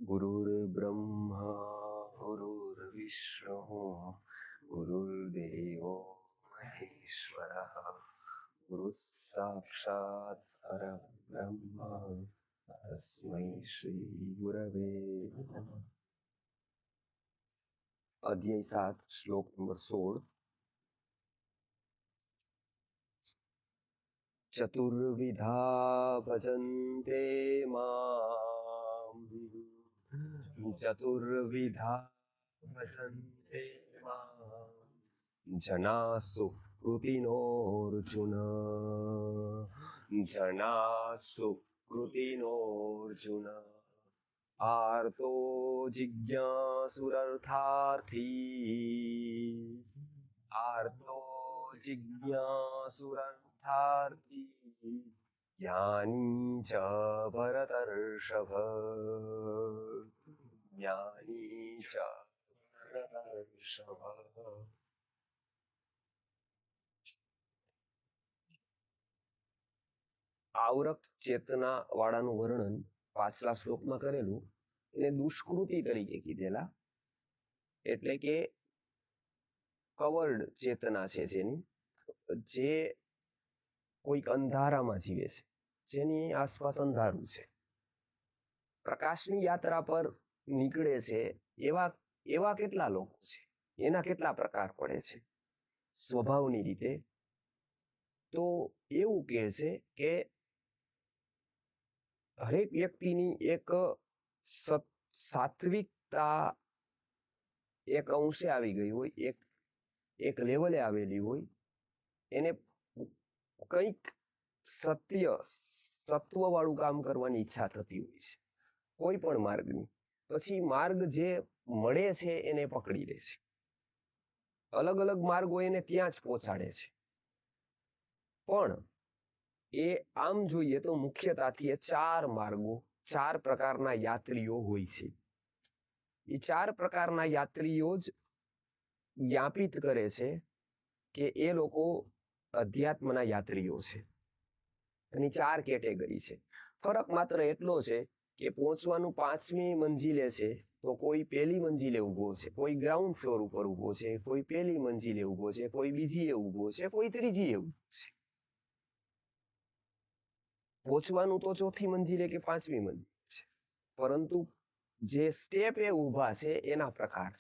गुरुर्ब्रह्मा गुरुर्विष्णुः गुरुर्देवो महेश्वरः गुरुः साक्षात् परब्रह्म तस्मै श्री गुरवे नमः। अध्याय 7 श्लोक नंबर 16। चतुर्विधा भजन्ते माम् चतुर्विधा भजन्ते माम् जनाः सुकृतिनोऽर्जुन जनाः सुकृतिनोऽर्जुन आर्तो जिज्ञासुरर्थार्थी आर्तो जिज्ञासुरर्थार्थी ज्ञानी च भरतर्षभ ज्ञानी च भरतर्षभ। આવરત ચેતના વાળાનું વર્ણન પાછલા શ્લોકમાં કરેલું એને દુષ્કૃતિ તરીકે કીધેલા, એટલે કે કવર્ડ ચેતના છે જેની, જે કોઈક અંધારામાં જીવે છે, જેની આસપાસ અંધારું છે, પ્રકાશની યાત્રા પર નીકળે છે, એવા કેટલા લોકો છે, એના કેટલા પ્રકાર પડે છે સ્વભાવની રીતે. તો એવું કહે છે કે હરેક વ્યક્તિની એક સાત્વિકતા એક અંશે આવી ગઈ હોય, એક લેવલે આવેલી હોય, એને કંઈક સત્વવાળું કામ કરવાની ઈચ્છા થતી હોય છે કોઈ પણ માર્ગની. પછી માર્ગ જે મળે છે એને પકડી લે છે. અલગ અલગ માર્ગો એને ત્યાં જ પહોંચાડે છે. પણ એ આમ જોઈએ તો મુખ્યતાથી એ 4 માર્ગો, 4 પ્રકારના યાત્રીઓ હોય છે. એ 4 પ્રકારના યાત્રીઓ જ જ્ઞાપિત કરે છે કે એ લોકો અધ્યાત્મના યાત્રીઓ છે. એની 4 કેટેગરી છે. ફરક માત્ર એટલો છે કે પહોંચવાનું 5મી મંજિલે છે તો કોઈ પહેલી મંજિલે ઊભો છે, કોઈ ગ્રાઉન્ડ ફ્લોર ઉપર ઊભો છે, કોઈ પહેલી મંજિલે ઊભો છે, કોઈ બીજીએ ઊભો છે, કોઈ ત્રીજીએ ઊભો છે. પહોંચવાનું તો 4મી મંજિલે કે 5મી મંજિલે છે, પરંતુ જે સ્ટેપ એ ઊભા છે એના પ્રકાર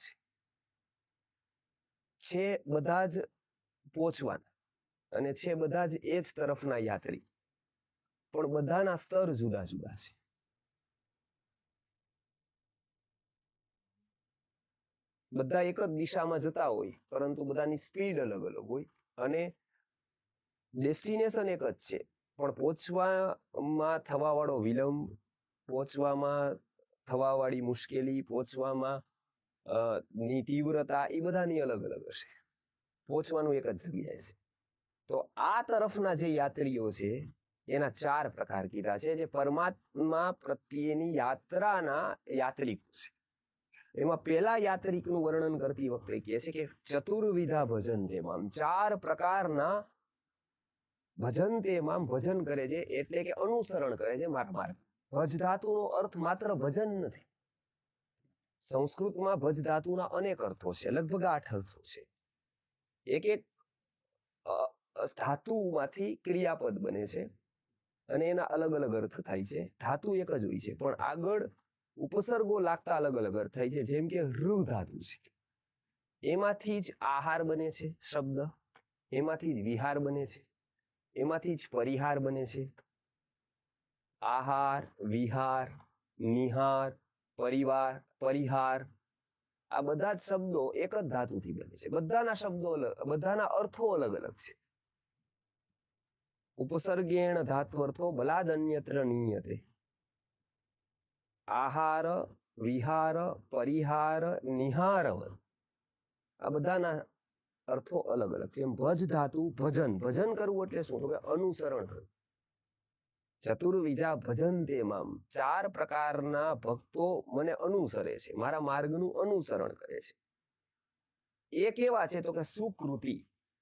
છે બધા જ પહોંચવાના અને છે બધા જ એ જ તરફના યાત્રી, પણ બધાના સ્તર જુદા જુદા છે. બધા એક જ દિશામાં જતા હોય, પરંતુ બધાની સ્પીડ અલગ અલગ હોય અને ડેસ્ટિનેશન એક જ છે, પણ પહોંચવામાં થવાવાળો વિલંબ, પહોંચવામાં થવાવાળી મુશ્કેલી, પહોંચવામાં ની તીવ્રતા એ બધાની અલગ અલગ હશે. પહોંચવાનું એક જ જગ્યાએ છે. તો આ તરફના જે યાત્રીઓ છે એના 4 પ્રકાર કીધા છે, જે પરમાત્મા પ્રત્યેની યાત્રાના યાત્રિકો છે. એમાં પહેલા યાત્રિકનું વર્ણન કરતી વખતે કહે છે કે ચતુર્વિધા ભજન તેમાં, 4 પ્રકારના ભજન તેમાં ભજન કરે છે, એટલે કે અનુસરણ કરે છે મારા માર્ગ. ભજ ધાતુનો અર્થ માત્ર ભજન નથી. સંસ્કૃતમાં ભજ ધાતુના અનેક અર્થો છે, લગભગ 8 અર્થો છે. એક ધાતુમાંથી ક્રિયાપદ બને છે અને એના અલગ અલગ અર્થ થાય છે. ધાતુ એક જ હોય છે, પણ આગળ ઉપસર્ગો લાગતા અલગ અલગ અર્થ થાય છે. જેમ કે ઋ ધાતુ છે, એમાંથી જ આહાર બને છે શબ્દ, એમાંથી જ વિહાર બને છે, એમાંથી જ પરિહાર બને છે. આહાર, વિહાર, નિહાર, પરિવાર, પરિહાર, આ બધા જ શબ્દો એક જ ધાતુથી બને છે. બધાના શબ્દો બધાના અર્થો અલગ અલગ છે. ઉપસર્ગેણ ધાત્વર્થો બલાદન્યત્ર નીયતે. આહાર, વિહાર, પરિહાર, નિહારવત, આ બધાના અર્થો અલગ અલગ છે. ભજ ધાતુ ભજન, ભજન કરવું એટલે શું? તો કે અનુસરણ કરવું. ચતુર્વિધા ભજન તેમાં, 4 પ્રકારના ભક્તો મને અનુસરે છે, મારા માર્ગનું અનુસરણ કરે છે. એ કેવા છે? તો કે સુકૃતિ,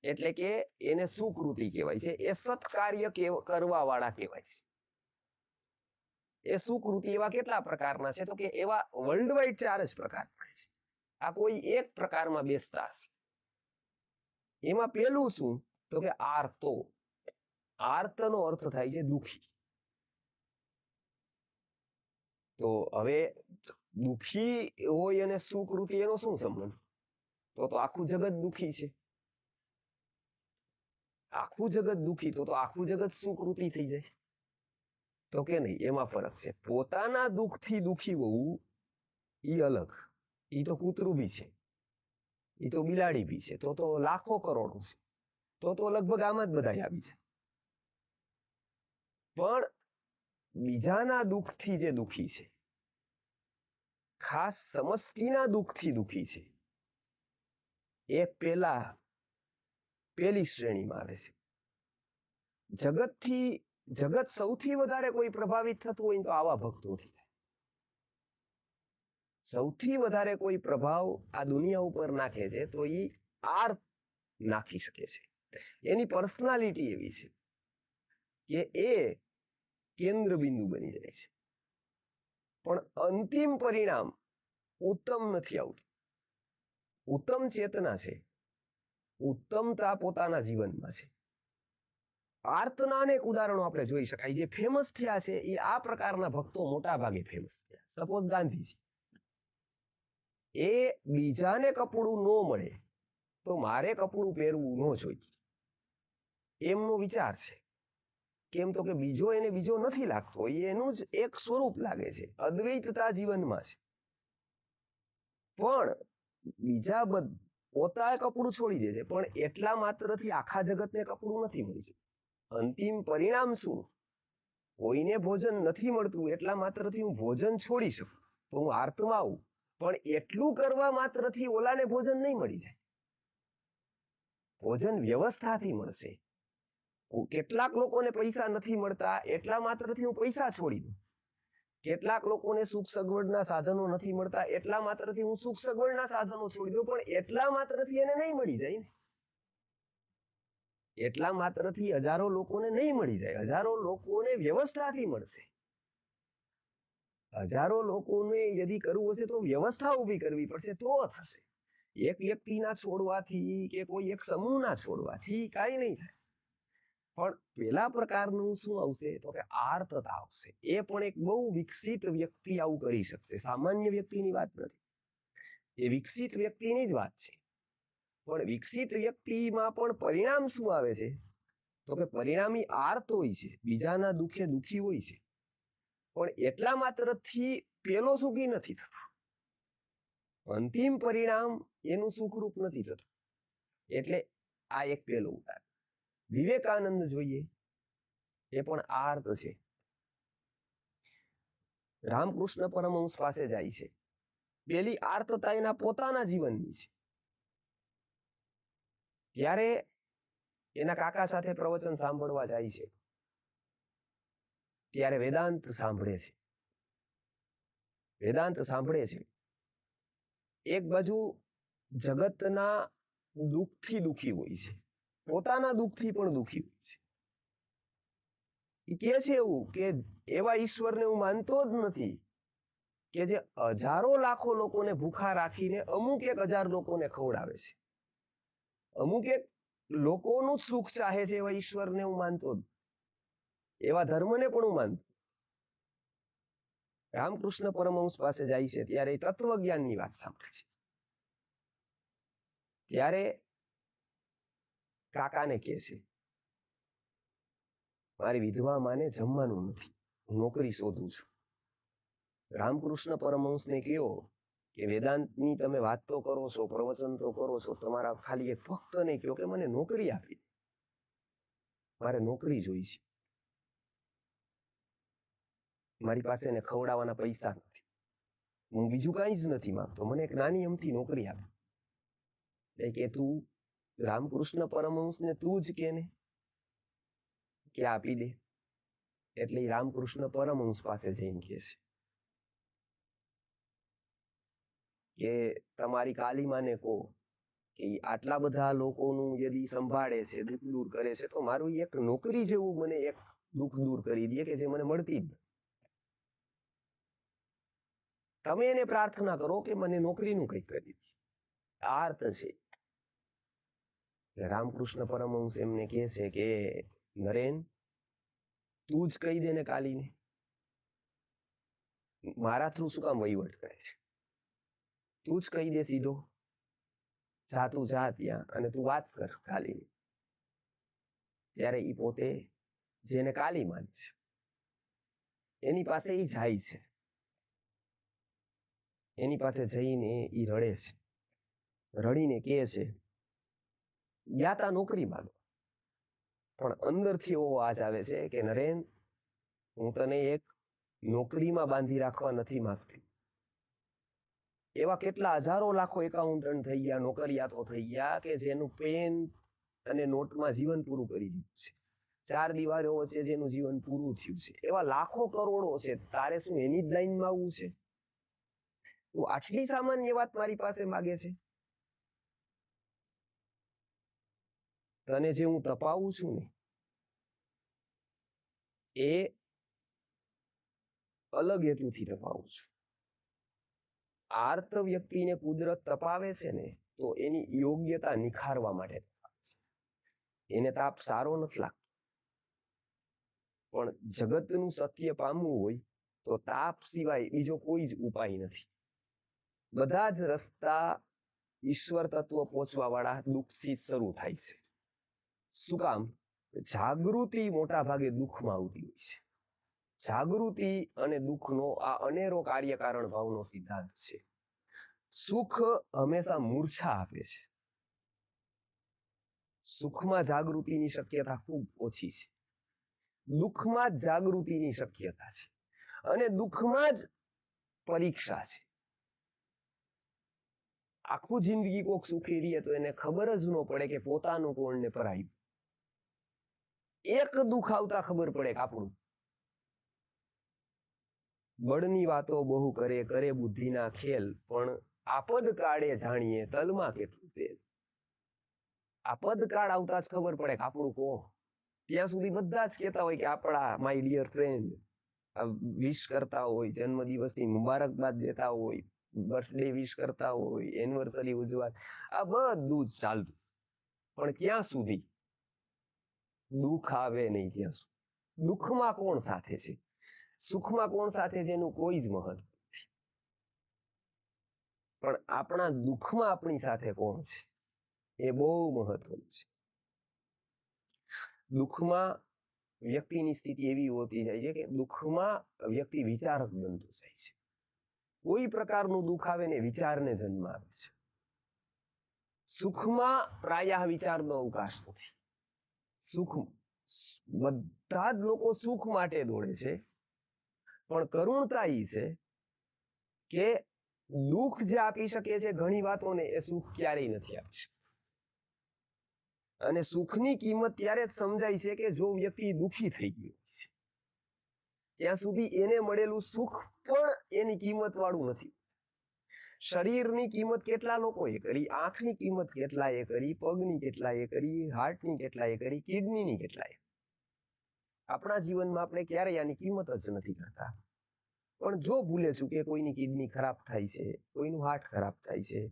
એટલે કે એને સુકૃતિ કહેવાય છે. એ સત્કાર્ય કરવા વાળા કહેવાય છે. એ સુકૃતિ એવા કેટલા પ્રકારના છે? તો કે એવા વર્લ્ડ વાઇડ 4 જ પ્રકારના છે. આ કોઈ એક પ્રકારમાં બેસતા હશે. એમાં પેલું શું? તો કે આર્તો. આર્તનો અર્થ થાય છે દુખી. તો હવે દુખી હોય અને સુકૃતિ એનો શું સંબંધ? તો આખું જગત દુખી છે. આખું જગત દુખી તો આખું જગત સુકૃતિ થઈ જાય? તો કે નહીં, એમાં ફરક છે. પોતાના દુઃખથી દુખી હોવું એ અલગ. એ તો કૂતરું બી છે, એ તો બિલાડી બી છે, તો લાખો કરોડો છે, તો લગભગ આમાં જ બધા આવી જાય. પણ બીજાના દુઃખથી જે દુખી છે, ખાસ સમષ્ટિના દુઃખથી દુખી છે, એ પેલી શ્રેણીમાં આવે છે. જગત સૌથી વધારે કોઈ પ્રભાવિત થતું હોય તો આવા ભક્તોથી થાય. સૌથી વધારે કોઈ પ્રભાવ આ દુનિયા ઉપર નાખે છે તો એ આર્ત નાખી શકે છે. એની પર્સનાલિટી એવી છે કે એ કેન્દ્ર બિંદુ બની જાય છે. પણ અંતિમ પરિણામ ઉત્તમ નથી આવતું. ઉત્તમ ચેતના છે, ઉત્તમતા પોતાના જીવનમાં છે. આર્તના અનેક ઉદાહરણો આપણે જોઈ શકાય. જે ફેમસ થયા છે એ આ પ્રકારના ભક્તો મોટા ભાગે ફેમસ થયા. સપોઝ ગાંધીજી, એ બીજાને કપડું ન મળે તો મારે કપડું પહેરવું ન જોઈએ, એમનો વિચાર છે. કેમ તો કે બીજો એને બીજો નથી લાગતો, એનું જ એક સ્વરૂપ લાગે છે, અદ્વૈતતા જીવનમાં છે. પણ બીજા પોતા કપડું છોડી દે છે, પણ એટલા માત્રથી આખા જગતને કપડું નથી મળી શકતું. અંતિમ પરિણામ શું? કોઈને ભોજન નથી મળતું એટલા માત્રથી હું ભોજન છોડી શકું તો હું આર્તમાં આવું, પણ એટલું કરવા માત્રથી ઓલાને ભોજન નહીં મળી જાય. ભોજન વ્યવસ્થાથી મળશે. કેટલાક લોકોને પૈસા નથી મળતા એટલા માત્રથી હું પૈસા છોડી દઉં. કેટલાક લોકોને સુખ સગવડના સાધનો નથી મળતા એટલા માત્રથી હું સુખ સગવડના સાધનો છોડી દઉં, પણ એટલા માત્રથી એને નહીં મળી જાય ને. એટલા માત્રથી હજારો લોકોને નહીં મળી જાય. હજારો લોકોને વ્યવસ્થાથી મળશે. હજારો લોકોને યદિ કરવું હશે તો વ્યવસ્થા ઊભી કરવી પડશે તો થશે. એક વ્યક્તિના છોડવાથી કે કોઈ એક સમૂહના છોડવાથી કાંઈ નહીં થાય. પણ પેલા પ્રકારનું શું આવશે? તો કે આર્તતા આવશે. એ પણ એક બહુ વિકસિત વ્યક્તિ આવું કરી શકશે. સામાન્ય વ્યક્તિની વાત નથી, એ વિકસિત વ્યક્તિની જ વાત છે. પણ વિકસિત વ્યક્તિમાં પણ પરિણામ શું આવે છે? તો કે પરિણામી આર્ત હોય છે, બીજાના દુઃખે દુઃખી હોય છે, પણ એટલા માત્રથી પેલો સુખી નથી થતો. અંતિમ પરિણામ એનું સુખરૂપ નથી થતું. એટલે આ એક પેલું ઉદાહરણ. વિવેકાનંદ જોઈએ, એ પણ આર્ત છે. રામકૃષ્ણ પરમહંસ પાસે જાય છે. પેલી આર્તતા એના પોતાના જીવનની છે. ત્યારે એના કાકા સાથે પ્રવચન સાંભળવા જાય છે. ત્યારે વેદાંત સાંભળે છે. વેદાંત સાંભળે છે. એક બાજુ જગતના દુઃખથી દુઃખી હોય છે, પોતાના દુઃખથી પણ દુઃખી હોય છે. એ કહે છે એવું કે એવા ઈશ્વરને હું માનતો જ નથી કે જે હજારો લાખો લોકોને ભૂખા રાખીને અમુક 1000 લોકોને ખવડાવે છે. અમુક એક લોકોનું જ સુખ ચાહે છે. એવા ઈશ્વરને હું માનતો જ, એવા ધર્મને પણ હું માનતો. રામકૃષ્ણ પરમહંસ પાસે જાય છે ત્યારે તત્વજ્ઞાનની વાત સાંભળે છે. ત્યારે કાકાને કહે છે, મારી વિધવા માને જમવાનું નથી, હું નોકરી શોધું છું. રામકૃષ્ણ પરમહંસને કહ્યો કે વેદાંતની તમે વાત તો કરો છો, પ્રવચન તો કરો છો, તમારા ખાલી એક ભક્તને કહો કે મને નોકરી આપી દે, મારે નોકરી જોઈ છે. મારી પાસે એને ખવડાવવાના પૈસા નથી, હું બીજું કાંઈ જ નથી માંગતો, મને એક નાની અમથી નોકરી આપે. એટલે કે તું રામકૃષ્ણ પરમહંસને તું જ કે ને કે આપી દે. એટલે રામકૃષ્ણ પરમહંસ પાસે જઈને કહે છે કે તમારી કાલીમાને કહો કે આટલા બધા લોકોનું યદિ સંભાળે છે, દુઃખ દૂર કરે છે, તો મારું એક નોકરી જેવું મને એક દુઃખ દૂર કરી દે કે જે મને મળતી જ. તમે એને પ્રાર્થના કરો કે મને નોકરીનું કંઈક કરી દે. આ અર્થ છે. રામકૃષ્ણ પરમહંસ એમને કહે છે કે નરેન, તું જ કહી દે ને કાલીને, મારા થ્રુ શું કામ વહીવટ કરે છે? તું જ કહી દે સીધો, જા તું જા ત્યાં અને તું વાત કર કાલીની. ત્યારે એ પોતે જેને કાલી માને છે એની પાસે એ જાય છે, એની પાસે જઈને એ રડે છે, રડીને કહે છે યાતા નોકરી માંગો. પણ અંદરથી એવો અવાજ આવે છે કે નરેન, હું તને એક નોકરીમાં બાંધી રાખવા નથી માંગતી. એવા કેટલા હજારો લાખો એકાઉન્ટન્ટ થઈ ગયા, નોકરિયાતો થઈ ગયા કે જેનું પેન અને નોટમાં જીવન પૂરું કરી દીધું છે. 4 દિવાલો વચ્ચે જેનું જીવન પૂરું થયું છે. એવા લાખો કરોડો છે. તારે શું એની જ લાઈનમાં આવવું છે? તું આટલી સામાન્ય વાત મારી પાસે માગે છે? તને જે હું તપાવું છું ને એ અલગ હેતુથી તપાવું છું. આર્ત વ્યક્તિને કુદરત તપાવે છે ને તો એની યોગ્યતા નિખારવા માટે તપાવે છે. એને તાપ સારો નથી લાગતો, પણ જગતનું સત્ય પામવું હોય તો તાપ સિવાય બીજો કોઈ જ ઉપાય નથી. બધા જ રસ્તા ઈશ્વર તત્વ પહોંચવા વાળા દુઃખથી શરૂ થાય છે. શું કામ? જાગૃતિ મોટા ભાગે દુઃખમાં આવતી હોય છે. જાગૃતિ અને દુઃખનો આ અનેરો કાર્યકારણ ભાવનો સિદ્ધાંત છે. સુખ હંમેશા મૂર્છા આપે છે. સુખમાં જાગૃતિની શક્યતા ખૂબ ઓછી છે. દુઃખમાં જ જાગૃતિની શક્યતા છે અને દુઃખમાં જ પરીક્ષા છે. આખું જિંદગી કોક સુખી રહીએ તો એને ખબર જ ન પડે કે પોતાનું કોણ ને પરાયું. એક દુઃખ આવતા ખબર પડે કે આપણું. બળની વાતો બહુ કરે, કરે બુદ્ધિના ખેલ, પણ આપદ કાળે જાણીએ તલમાં કેટલું તેલ. આપદ કાળ આવતા જ ખબર પડે કે આપણું કોણ. ત્યાં સુધી બધા જ કહેતા હોય કે આપણા માય ડિયર ફ્રેન્ડ, વિશ કરતા હોય, જન્મદિવસની મુબારકબાદ દેતા હોય, બર્થડે વિશ કરતા હોય, એનિવર્સરી ઉજવા, આ બધું જ ચાલતું. પણ ક્યાં સુધી? દુઃખ આવે નહીં ત્યાં સુધી. દુઃખમાં કોણ સાથે છે? સુખમાં કોણ સાથે છે એનું કોઈ જ મહત્વ નથી. પણ આપણા દુઃખમાં આપણી સાથે કોણ છે એ બહુ મહત્વનું છે. દુઃખમાં વ્યક્તિની સ્થિતિ એવી હોતી જાય છે કે દુઃખમાં વ્યક્તિ વિચારક બનતો જાય છે. કોઈ પ્રકારનું દુઃખ આવે ને વિચારને જન્મ આવે છે. સુખમાં પ્રાયઃ વિચારનો અવકાશ નથી. સુખ, બધા જ લોકો સુખ માટે દોડે છે, પણ કરુણતા એ છે કે દુઃખ જે આપી શકે છે ઘણી વાતોને એ સુખ ક્યારેય નથી આપી શકતું. અને સુખની કિંમત ત્યારે જ સમજાય છે કે જો વ્યક્તિ દુઃખી થઈ ગયો છે. ત્યાં સુધી એને મળેલું સુખ પણ એની કિંમત વાળું નથી. શરીરની કિંમત કેટલા લોકોએ કરી, આંખની કિંમત કેટલાએ કરી, પગની કેટલાએ કરી, હાર્ટની કેટલાએ કરી, કિડનીની કેટલાએ. આપણા જીવનમાં આપણે ક્યારેય આની કિંમત જ નથી કરતા. પણ જો ભૂલે ચૂકે કોઈની કિડની ખરાબ થાય છે, કોઈનું હાર્ટ ખરાબ થાય છે,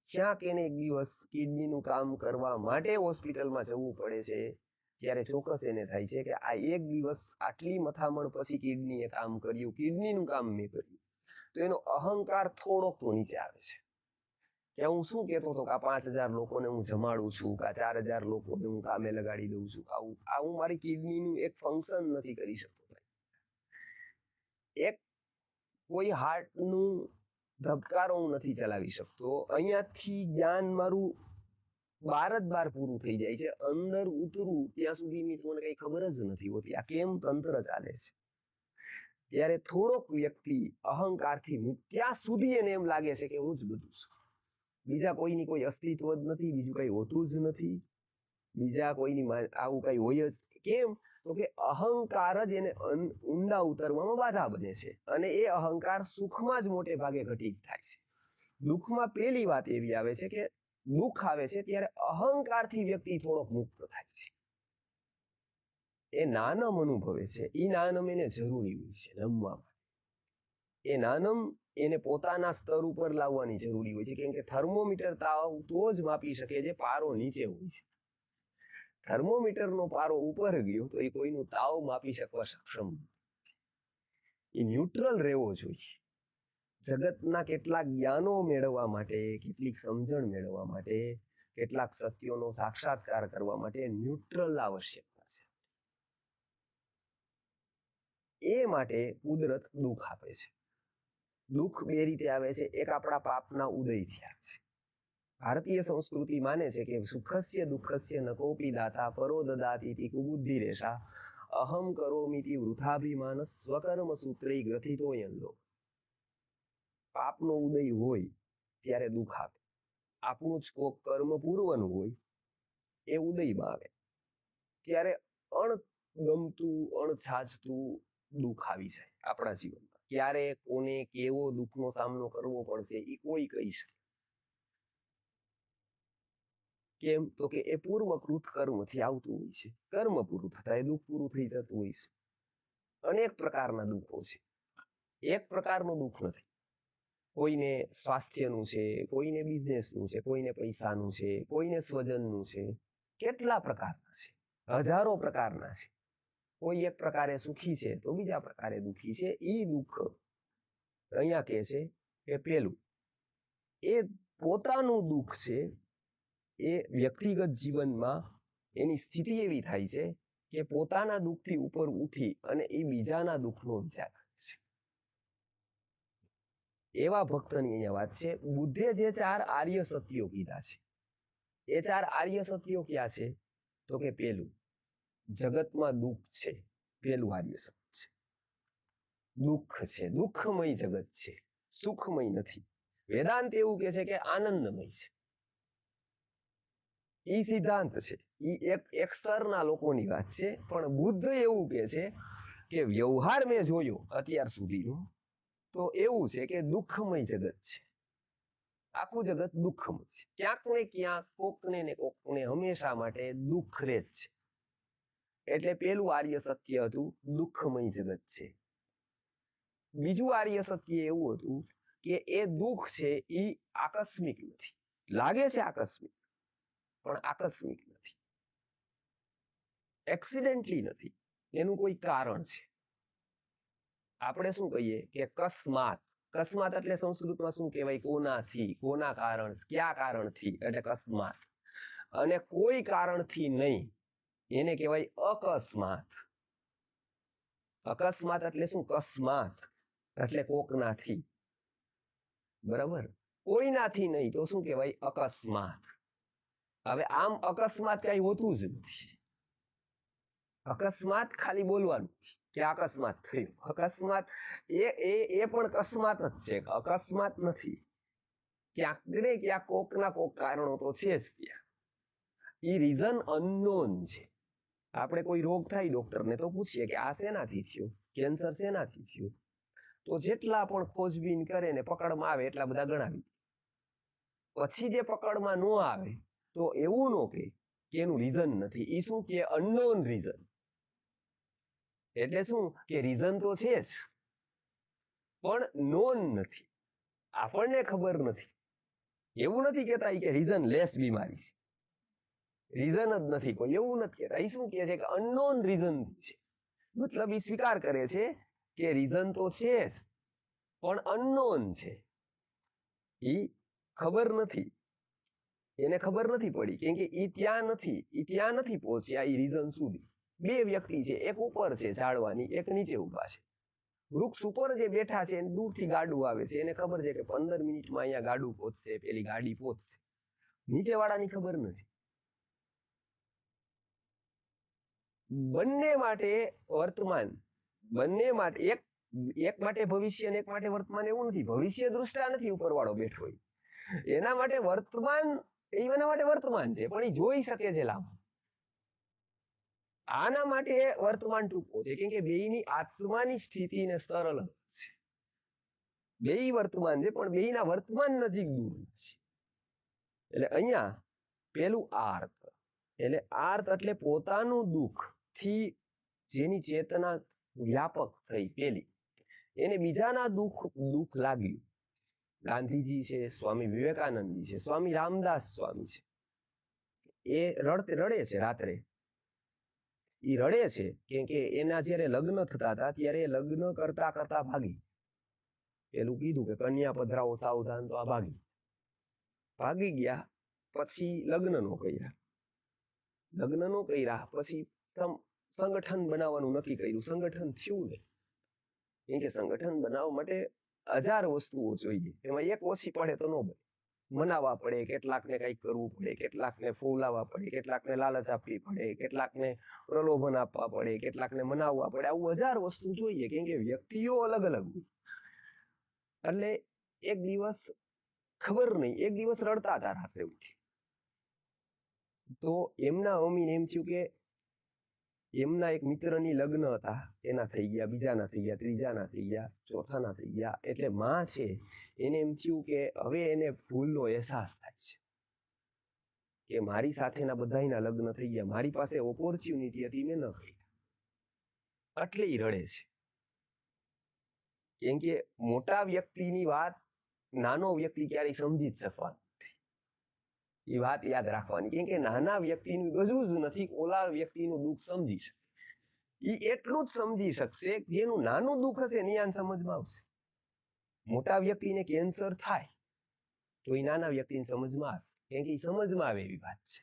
ક્યાંક એને એક દિવસ કિડનીનું કામ કરવા માટે હોસ્પિટલમાં જવું પડે છે, ત્યારે ચોક્કસ એને થાય છે કે આ એક દિવસ આટલી મથામણ પછી કિડનીએ કામ કર્યું, કિડનીનું કામ મેં કર્યું. તો એનો અહંકાર થોડોક તો નીચે આવે છે કે હું શું કહેતો હતો કે આ 5000 લોકોને હું જમાડું છું, કે 4000 લોકોને હું કામે લગાડી દઉં છું, આ હું મારી કિડનીનું એક ફંક્શન નથી કરી શકતો. એક કોઈ હાર્ટનું ધબકારો હું નથી ચલાવી શકતો. અહીંયાથી જ્ઞાન મારું બાર પૂરું થઈ જાય છે. અંદર ઉતરું ત્યાં સુધીની મને કઈ ખબર જ નથી હોતી આ કેમ તંત્ર ચાલે છે. ત્યારે થોડોક વ્યક્તિ અહંકારથી મુક્ત, ત્યાં સુધી એને એમ લાગે છે કે હું જ બધું છું, બીજા કોઈની કોઈ અસ્તિત્વ જ નથી, બીજું કઈ હોતું જ નથી, બીજા કોઈની આવું કઈ હોય જ કેમ? તો કે અહંકાર જ એને ઊંડા ઉતરવામાં બાધા બને છે. અને એ અહંકાર સુખમાં જ મોટે ભાગે ઘટિત થાય છે. દુઃખમાં પેલી વાત એવી આવે છે કે દુઃખ આવે છે ત્યારે અહંકારથી વ્યક્તિ થોડોક મુક્ત થાય છે. એ નાનમ અનુભવે છે. એ નાનમ એને જરૂરી હોય છે નમવા માટે. એ નાનમ એને પોતાના સ્તર ઉપર લાવવાની જરૂરી હોય છે, કેમ કે થર્મોમીટર તાવ તો જ માપી શકે જે પારો નીચે હોય છે. થર્મોમીટરનો પારો ઉપર ગયો તો એ કોઈનું તાવ માપી શકવા સક્ષમ નથી. એ ન્યુટ્રલ રહેવો જોઈએ. જગતના કેટલાક જ્ઞાનો મેળવવા માટે, કેટલીક સમજણ મેળવવા માટે, કેટલાક સત્યોનો સાક્ષાત્કાર કરવા માટે ન્યુટ્રલ આવશ્યકતા છે. એ માટે કુદરત દુઃખ આપે છે. દુઃખ બે રીતે આવે છે. એક આપણા પાપના ઉદયથી આવે છે. ભારતીય સંસ્કૃતિ માને છે કે સુખસ્ય દુઃખસ્ય ન કોપી દાતા પરો દદાતી કુબુદ્ધિ રેશા અહમ કરોમિતિ વૃથાભિમાન સ્વકર્મ સૂત્રે ગ્રથિતોયન લોક. પાપનો ઉદય હોય ત્યારે દુઃખ આવે. આપણું જ કોક કર્મ પૂર્વનું હોય એ ઉદયમાં આવે ત્યારે અણગમતું અણછાજતું દુઃખ આવી જાય આપણા જીવનમાં. ક્યારે કોને કેવો દુઃખનો સામનો કરવો પડશે એ કોઈ કહી શકે. કેમ તો કે એ પૂર્વકૃત કર્મથી આવતું હોય છે. કર્મ પૂરું થતા એ દુઃખ પૂરું થઈ જતું હોય છે. અનેક પ્રકારના દુઃખો છે. એક પ્રકારનું દુઃખ નથી. કોઈને સ્વાસ્થ્યનું છે, કોઈને બિઝનેસનું છે, કોઈને પૈસાનું છે, કોઈને સ્વજનનું છે. કેટલા પ્રકારના છે? હજારો પ્રકારના છે. કોઈ એક પ્રકારે સુખી છે તો બીજા પ્રકારે દુઃખી છે. એ દુઃખ અહીંયા કહે છે કે પેલું એ પોતાનું દુઃખ છે. એ વ્યક્તિગત જીવનમાં એની સ્થિતિ એવી થાય છે કે પોતાના દુઃખથી ઉપર ઉઠી અને એ બીજાના દુઃખનો વિચાર કરે છે. એવા ભક્તની અહીંયા વાત છે. બુદ્ધે જે 4 આર્ય સત્યો કીધા છે એ 4 આર્ય સત્યો ક્યાં છે? તો કે પેલું જગતમાં દુઃખ છે. પેલું આર્ય સત્ય છે. દુઃખ છે, દુઃખમય જગત છે, સુખમય નથી. વેદાંત એવું કહે છે કે આનંદમય છે. ઈ સિદ્ધાંત છે. ઈ એક સ્તરના લોકોની વાત છે. પણ બુદ્ધ એવું કહે છે કે વ્યવહાર મેં જોયો અત્યાર સુધીનો તો એવું છે કે દુઃખમય જગત છે. આખું જગત દુઃખમય છે. ક્યાંક ને ક્યાંક કોકને ને કોકને હંમેશા માટે દુઃખ રહે જ છે. એટલે પેલું આર્ય સત્ય હતું દુઃખમય જગત છે. બીજું આર્ય સત્ય એવું હતું કે એ દુઃખ છે એ આકસ્મિક નથી. લાગે છે આકસ્મિક પણ આકસ્મિક નથી. એક્સિડેન્ટલી નથી. એનું કોઈ કારણ છે. આપણે શું કહીએ કે અકસ્માત. અકસ્માત એટલે સંસ્કૃતમાં શું કહેવાય? કોનાથી, કોના કારણ, કયા કારણથી, એટલે અકસ્માત. અને કોઈ કારણથી નહીં એને કહેવાય અકસ્માત. અકસ્માત એટલે શું? કસ્માત એટલે કોકનાથી. બરાબર? કોઈનાથી નહીં તો શું કહેવાય? અકસ્માત. હવે આમ અકસ્માત કઈ હોતું જ નથી. અકસ્માત ખાલી બોલવાનું કે અકસ્માત થયું. અકસ્માત એ પણ અકસ્માત જ છે. અકસ્માત નથી. ક્યાંક ને ક્યાંક કોકના કોક કારણો તો છે જ ત્યાં. એ રીઝન અનનોન છે. આપણે કોઈ રોગ થાય ડોક્ટરને તો પૂછીએ કે આ શેનાથી થયું? કેન્સર શેનાથી થયું? તો જેટલા પણ ખોજબીન કરે ને પકડમાં આવે એટલા બધા ગણાવી. પછી જે પકડમાં ન આવે તો એવું ન કે એનું રીઝન નથી. એ શું કે અનનોન રીઝન. એટલે શું કે રીઝન તો છે જ પણ નોન નથી. આપણને ખબર નથી. એવું નથી કહેતા કે રીઝન લેસ બીમારી છે. રીઝન જ નથી કોઈ, એવું નથી કહેતા. એ શું કહે છે કે અનનોન રીઝન છે. મતલબ એ સ્વીકાર કરે છે કે રીઝન તો છે જ પણ અનનોન છે. એ ખબર નથી. એને ખબર નથી પડી કેમ કે એ ત્યાં નથી પહોંચ્યા એ રીઝન સુધી. બે વ્યક્તિ છે, એક ઉપર છે ઝાડવાની, એક નીચે ઊભા છે. વૃક્ષ ઉપર જે બેઠા છે દૂરથી ગાડું આવે છે. એને ખબર છે કે 15 મિનિટમાં અહીંયા ગાડું પહોંચશે, પેલી ગાડી પહોંચશે. નીચેવાળાની ખબર નથી. બંને માટે વર્તમાન, બંને માટે એક માટે ભવિષ્ય અને એક માટે વર્તમાન એવું નથી. ભવિષ્ય દૃષ્ટા નથી ઉપરવાળો બેઠો હોય. એના માટે વર્તમાન છે પણ એ જોઈ શકે છે લાંબુ. આના માટે વર્તમાન ટૂંકો છે કેમ કે બેયની આત્માની સ્થિતિ ને સ્તર અલગ છે. બેય વર્તમાન છે પણ બેયના વર્તમાન નજીક દૂર છે. એટલે અહીંયા પેલું આર્ત. એટલે આર્ત એટલે પોતાનું દુઃખ થી જેની ચેતના વ્યાપક થઈ પેલી એને બીજાના દુઃખ લાગ્યું. ગાંધીજી છે, સ્વામી વિવેકાનંદજી છે, સ્વામી રામદાસ સ્વામી છે, એ રડે છે રાત્રે. એ રડે છે કેમ કે એના જયારે લગ્ન થતા હતા ત્યારે લગ્ન કરતા કરતા ભાગી. પેલું કીધું કે કન્યા પધરાવો સાવધાન, તો આ ભાગી ગયા. પછી લગ્ન નો કર્યા, પછી સંગઠન બનાવવાનું નક્કી કર્યું. સંગઠન થયું ને, કેમ કે સંગઠન બનાવવા માટે 1000 વસ્તુઓ જોઈએ, એમાં એક ઓછી પડે તો ન બને. મનાવવા પડે, કેટલાકને કંઈક કરવું પડે, કેટલાકને ફોલાવવા પડે, કેટલાકને લાલચ આપવી પડે, કેટલાકને પ્રલોભન આપવા પડે, કેટલાકને મનાવવા પડે. આવું 1000 વસ્તુ જોઈએ, કેમ કે વ્યક્તિઓ અલગ અલગ હોય. એટલે એક દિવસ ખબર નહીં, એક દિવસ રડતા હતા રાત્રે ઉઠી. તો એમના મમ્મીને એમ થયું કે એમના એક મિત્રની લગ્ન હતા, એના થઈ ગયા, બીજાના થઈ ગયા, ત્રીજાના થઈ ગયા, ચોથાના થઈ ગયા. એટલે માં છે એને એમ થયું કે હવે એને ભૂલનો અહેસાસ થાય છે કે મારી સાથેના બધાયના લગ્ન થઈ ગયા, મારી પાસે ઓપોર્ચ્યુનિટી હતી, મેં ન કરી. એટલે ઈ રડે છે. કેમ કે મોટા વ્યક્તિની વાત નાનો વ્યક્તિ ક્યારેય સમજી જ શકવાનો નથી. એ વાત યાદ રાખવાની, કેમ કે નાના વ્યક્તિનું ગજું જ નથી, ઓલા વ્યક્તિનું દુઃખ સમજી શકે. એ એટલું જ સમજી શકશે જેનું નાનું દુઃખ હશે ને આને સમજમાં આવશે. મોટા વ્યક્તિને કેન્સર થાય તો એ નાના વ્યક્તિને સમજમાં આવે, કેમ કે એ સમજમાં આવે એવી વાત છે.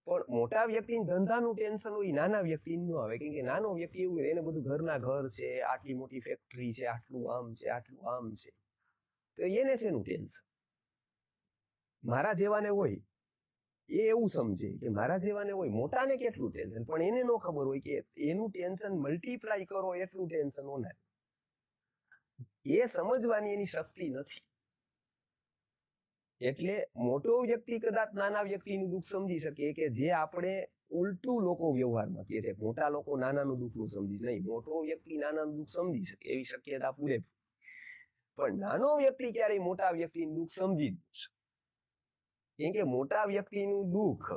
પણ મોટા વ્યક્તિને ધંધાનું ટેન્શન હોય, નાના વ્યક્તિને ન આવે, કેમ કે નાનો વ્યક્તિ એવું એને બધું ઘરના ઘર છે, આટલી મોટી ફેક્ટરી છે, આટલું આમ છે, આટલું આમ છે, તો એને શેનું ટેન્શન. મારા જેવાને હોય એ એવું સમજે કે મારા જેવાને હોય, મોટાને કેટલું ટેન્શન, પણ એને ન ખબર હોય કે એનું ટેન્શન મલ્ટીપ્લાય કરો એટલું ટેન્શન ઓના. એ સમજવાની એની શક્તિ નથી. એટલે મોટો વ્યક્તિ કદાચ નાના વ્યક્તિનું દુઃખ સમજી શકે, કે જે આપણે ઉલટું લોકો વ્યવહારમાં કહે છે, મોટા લોકો નાનાનું દુઃખનું સમજી નહીં, મોટો વ્યક્તિ નાનાનું દુઃખ સમજી શકે એવી શક્યતા પૂરેપૂરી. પણ નાનો વ્યક્તિ ક્યારેય મોટા વ્યક્તિનું દુઃખ સમજી જ ન શકે. કેમ કે મોટા વ્યક્તિનું દુઃખ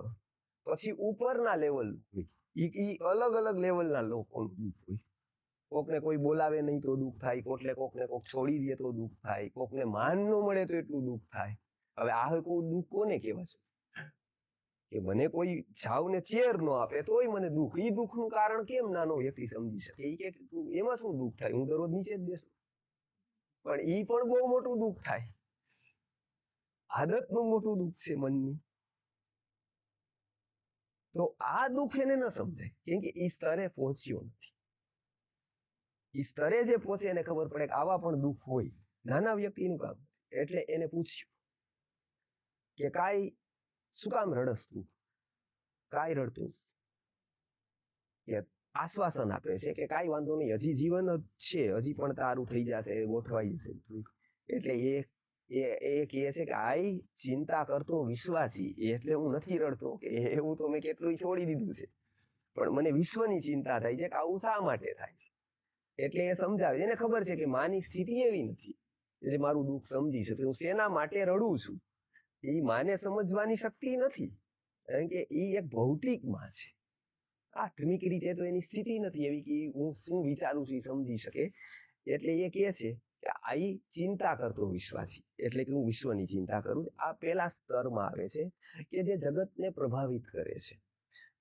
પછી ઉપરના લેવલ હોય, અલગ અલગ લેવલના લોકોનું દુઃખ હોય. કોકને કોઈ બોલાવે નહીં તો દુઃખ થાય, કોકને કોક છોડી દે તો દુઃખ થાય, કોકને માન ન મળે તો એટલું દુઃખ થાય. હવે આ કોઈ દુઃખ કોને કહેવાય છે? કે મને કોઈ છાવને ચેર ન આપે તોય મને દુઃખ. એ દુઃખનું કારણ કેમ નાનો વ્યક્તિ સમજી શકે? એ કે એમાં શું દુઃખ થાય, હું દરરોજ નીચે જ બેસું. પણ એ પણ બહુ મોટું દુઃખ થાય. આદતનું મોટું દુઃખ છે મનની. તો આ દુઃખ એને ન સમજાય, કેમ કે એ સ્તરે પહોંચ્યો નથી. એ સ્તરે જે પહોંચે એને ખબર પડે કે આવા પણ દુઃખ હોય. નાના વ્યક્તિનું કામ. એટલે એને પૂછ્યું કે કાંઈ શું કામ રડસ તું, કાંઈ રડતું? કે આશ્વાસન આપે છે કે કાંઈ વાંધો નહીં, હજી જીવન જ છે, હજી પણ તારું થઈ જશે, ગોઠવાઈ જશે. એટલે એ કહે છે કે આઈ ચિંતા કરતો વિશ્વાસી, એટલે હું નથી રડતો, કે એવું તો મેં કેટલું છોડી દીધું છે, પણ મને વિશ્વની ચિંતા થાય છે કે આવું શા માટે થાય છે. એટલે એ સમજાવે, એને ખબર છે કે માની સ્થિતિ એવી નથી એટલે મારું દુઃખ સમજી શકે, હું શેના માટે રડું છું એ માને સમજવાની શક્તિ નથી, કારણ કે એ એક ભૌતિક માં છે. આત્મિક રીતે તો એની સ્થિતિ નથી એવી કે હું શું વિચારું છું એ સમજી શકે. એટલે એ કહે છે કે આ ચિંતા કરતો વિશ્વાસી, એટલે કે હું વિશ્વની ચિંતા કરું. આ પેલા સ્તરમાં આવે છે કે જે જગતને પ્રભાવિત કરે છે.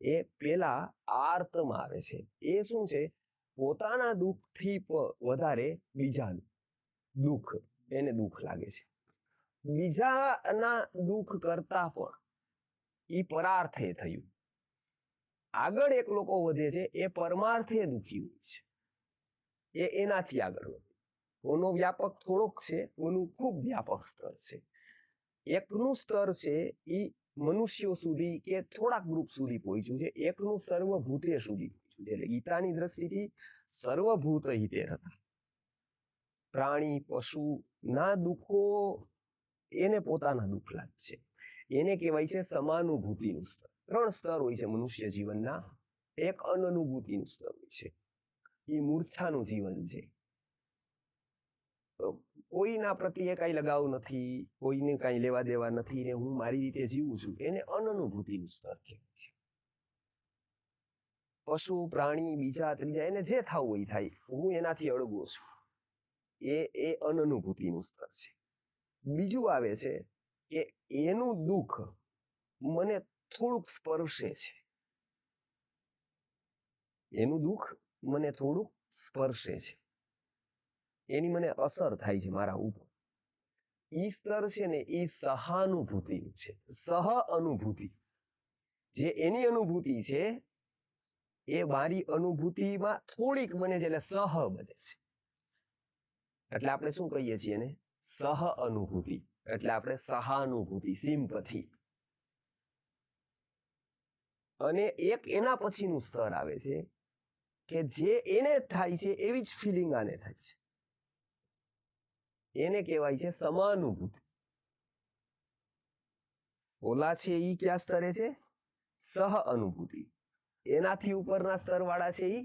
એ પેલા આર્તમાં આવે છે. એ શું છે? પોતાના દુઃખથી વધારે બીજાનું દુઃખ, એને દુઃખ લાગે છે. બીજાના દુઃખ કરતા પણ એ પરાર્થે થયું. આગળ એક લોકો વધે છે એ પરમાર્થે દુઃખી હોય છે, એ એનાથી આગળ વધે. કોનો વ્યાપક થોડોક છે, કોનું ખૂબ વ્યાપક સ્તર છે. એકનું સ્તર છે એ મનુષ્યો સુધી કે થોડાક ગ્રુપ સુધી પહોંચ્યું છે, એકનું સર્વભૂતે સુધી પહોંચ્યું છે. એટલે ગીતાની દ્રષ્ટિથી સર્વભૂત હિતે હતા. પ્રાણી પશુ ના દુઃખો એને પોતાના દુઃખ લાગે છે. એને કહેવાય છે સમાનુભૂતિનું સ્તર. 3 સ્તર હોય છે મનુષ્ય જીવનના. એક અનનુભૂતિનું સ્તર હોય છે, એ મૂર્છાનું જીવન છે. કોઈના પ્રત્યે કઈ લગાવ નથી, કોઈને કઈ લેવા દેવા નથી ને હું મારી રીતે જીવું છું, એને અનનુભૂતિનું સ્તર કહેવાય છે. પશુ પ્રાણી બીજા ત્રીજા એને જે થવું હોય થાય, હું એનાથી અળગો છું. એ અનનુભૂતિનું સ્તર છે. બીજું આવે છે કે એનું દુઃખ મને થોડુંક સ્પર્શે છે. એનું દુઃખ મને થોડુંક સ્પર્શે છે, એની મને અસર થાય છે મારા ઉપર. ઈ સ્તર છે ને એ સહાનુભૂતિનું છે. સહ અનુભૂતિ, જે એની અનુભૂતિ છે એ મારી અનુભૂતિમાં થોડીક મને છે, એટલે સહ બને છે. એટલે આપણે શું કહીએ છીએ એને? સહ અનુભૂતિ. એટલે આપણે સહાનુભૂતિ, સિમ્પથી. અને એક એના પછીનું સ્તર આવે છે કે જે એને થાય છે એવી જ ફિલિંગ આને થાય છે. એને કહેવાય છે સમાનુભૂતિ. ઓલા છે ઈ કયા સ્તરે છે? સહ અનુભૂતિ. એનાથી ઉપરના સ્તર વાળા છે ઈ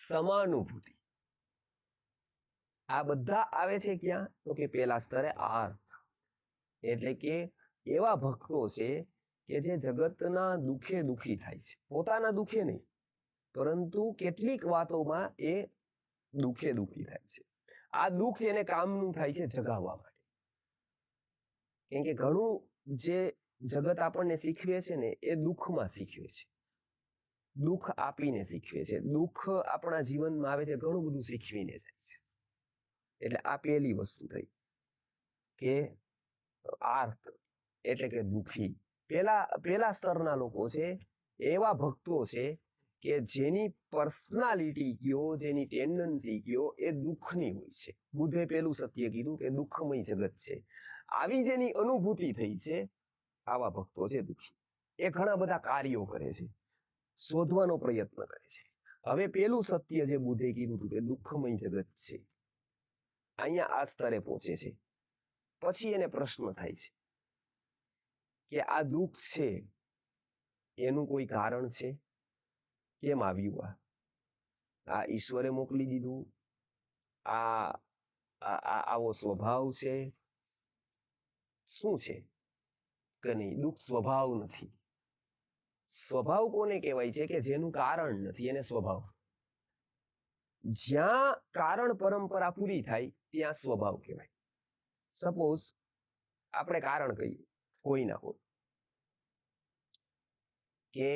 સમાનુભૂતિ. આ બધા આવે છે ક્યાં? તો કે પેલા સ્તરે આર્થ. એટલે કે એવા ભક્તો છે કે જે જગતના દુઃખે દુઃખી થાય છે. પોતાના દુઃખે નહીં, પરંતુ કેટલીક વાતોમાં એ દુઃખે દુઃખી થાય છે. આ દુઃખ એને કામનું થાય છે જગાવવા માટે. કેમ કે ઘણું જે જગત આપણને શીખવે છે ને એ દુઃખમાં શીખવે છે. દુઃખ આપીને શીખવે છે. દુઃખ આપણા જીવનમાં આવે છે, ઘણું બધું શીખવીને જાય છે. એટલે આ પહેલી વસ્તુ થઈ કે આર્ત એટલે કે દુઃખી. પેલા સ્તરના લોકો છે એવા ભક્તો છે કે જેની પર્સનાલિટી કયો, જેની ટેન્ડન્સી કયો એ દુઃખની હોય છે. બુદ્ધે પેલું સત્ય કીધું કે દુઃખમય જગત છે. આવી જેની અનુભૂતિ થઈ છે, આવા ભક્તો છે દુઃખી. એ ઘણા બધા કાર્યો કરે છે, શોધવાનો પ્રયત્ન કરે છે. હવે પેલું સત્ય જે બુદ્ધે કીધું હતું કે દુઃખમય જગત છે, અહીંયા આ સ્તરે પહોંચે છે. પછી એને પ્રશ્ન થાય છે કે આ દુઃખ છે એનું કોઈ કારણ છે? કેમ આવ્યું? આ ઈશ્વરે મોકલી દીધું? આવો સ્વભાવ છે? શું છે? કે નહીં, દુઃખ સ્વભાવ નથી. સ્વભાવ કોને કહેવાય છે? કે જેનું કારણ નથી એને સ્વભાવ. જ્યાં કારણ પરંપરા પૂરી થાય ત્યાં સ્વભાવ કહેવાય. સપોઝ આપણે કારણ કહીએ કોઈ ના હોય કે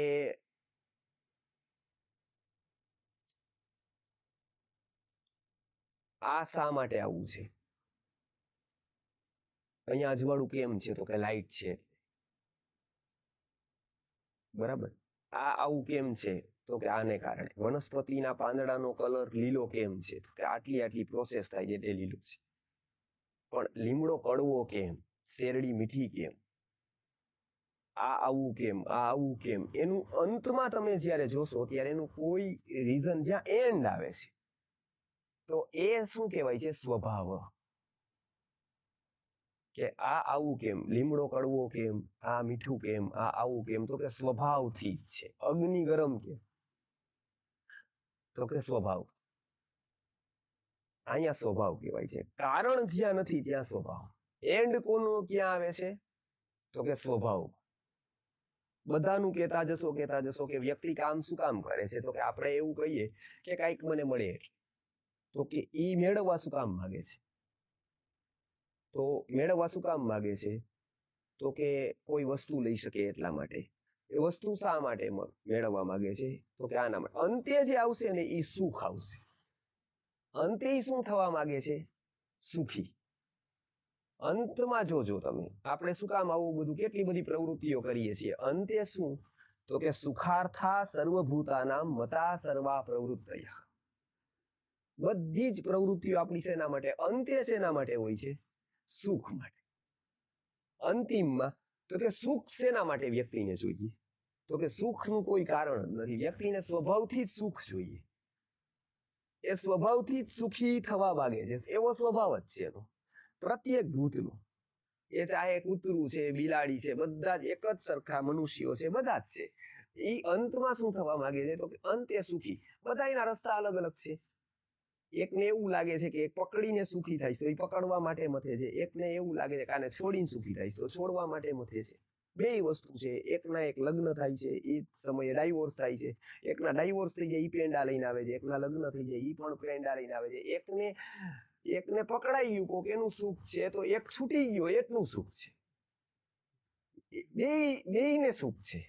આ શા માટે આવું છે? અહીંયા અજવાળું કેમ છે? તો કે લાઈટ છે. બરાબર. આ આવું કેમ છે? તો કે આને કારણે. વનસ્પતિના પાંદડાનો કલર લીલો કેમ છે? તો કે આટલી પ્રોસેસ થાય છે એટલે લીલો છે. પણ લીમડો કડવો કેમ? શેરડી મીઠી કેમ? આ આવું કેમ? આ આવું કેમ? એનું અંતમાં તમે જ્યારે જોશો ત્યારે એનું કોઈ રીઝન, જ્યાં એન્ડ આવે છે, તો એ શું કહેવાય છે? સ્વભાવ. કે આ આવું કેમ? લીમડો કડવો કેમ? આ મીઠું કેમ? આ આવું કેમ? તો કે સ્વભાવથી જ છે. અગ્નિ ગરમ કેમ? તો કે સ્વભાવ. અહીંયા સ્વભાવ કહેવાય છે. કારણ જ્યાં નથી ત્યાં સ્વભાવ. એન્ડ કોનો ક્યાં આવે છે? તો કે સ્વભાવ. બધાનું કહેતા જશો કે વ્યક્તિ કામ શું કામ કરે છે? તો કે આપણે એવું કહીએ કે કાંઈક મને મળે, તો કે ઈ મેળવવા શું કામ માંગે છે? તો મેળવવા શું કામ માંગે છે? તો કે કોઈ વસ્તુ લઈ શકે એટલા માટે. એ વસ્તુ શા માટે મેળવવા માંગે છે? તો કે આના માટે. અંતે જે આવશે ને એ સુખ આવશે. અંતે શું થવા માંગે છે? સુખી. અંતમાં જોજો તમે, આપણે શું કામ આવું બધું, કેટલી બધી પ્રવૃત્તિઓ કરીએ છીએ. અંતે શું? તો કે સુખાર્થા સર્વભૂતાનામ મતા સર્વા પ્રવૃત્તયઃ. બધી જ પ્રવૃત્તિઓ આપણી શેના માટે? અંતે શેના માટે હોય છે? સુખ માટે. અંતિમમાં તો કે સુખ શેના માટે વ્યક્તિને જોઈએ? તો કે સુખનું કોઈ કારણ જ નથી. વ્યક્તિને સ્વભાવથી જ સુખ જોઈએ. એ સ્વભાવથી જ સુખી થવા માંગે છે. એવો સ્વભાવ જ છે એનો પ્રત્યેક ભૂતનો. એ ચાહે કૂતરું છે, બિલાડી છે, બધા જ એક જ સરખા મનુષ્યો છે, બધા જ છે. એ અંતમાં શું થવા માંગે છે? તો કે અંતે સુખી. બધાના રસ્તા અલગ અલગ છે. એકને એવું લાગે છે કે એક પકડીને સુખી થાય તો એ પકડવા માટે મથે છે. એકને એવું લાગે છે કે આને છોડીને સુખી થાય તો છોડવા માટે મથે છે. બે વસ્તુ છે. એકના એક લગ્ન થાય છે, એ સમયે ડાયવોર્સ થાય છે. એકના ડાયવોર્સ થઈ જાય, એ પેંડા લઈને આવે છે. એકના લગ્ન થઈ જાય, એ પણ પેંડા લઈને આવે છે. એકને એકને પકડાઈ ગયું કોક એનું સુખ છે તો એક છૂટી ગયો એટલું સુખ છે. બેયને સુખ છે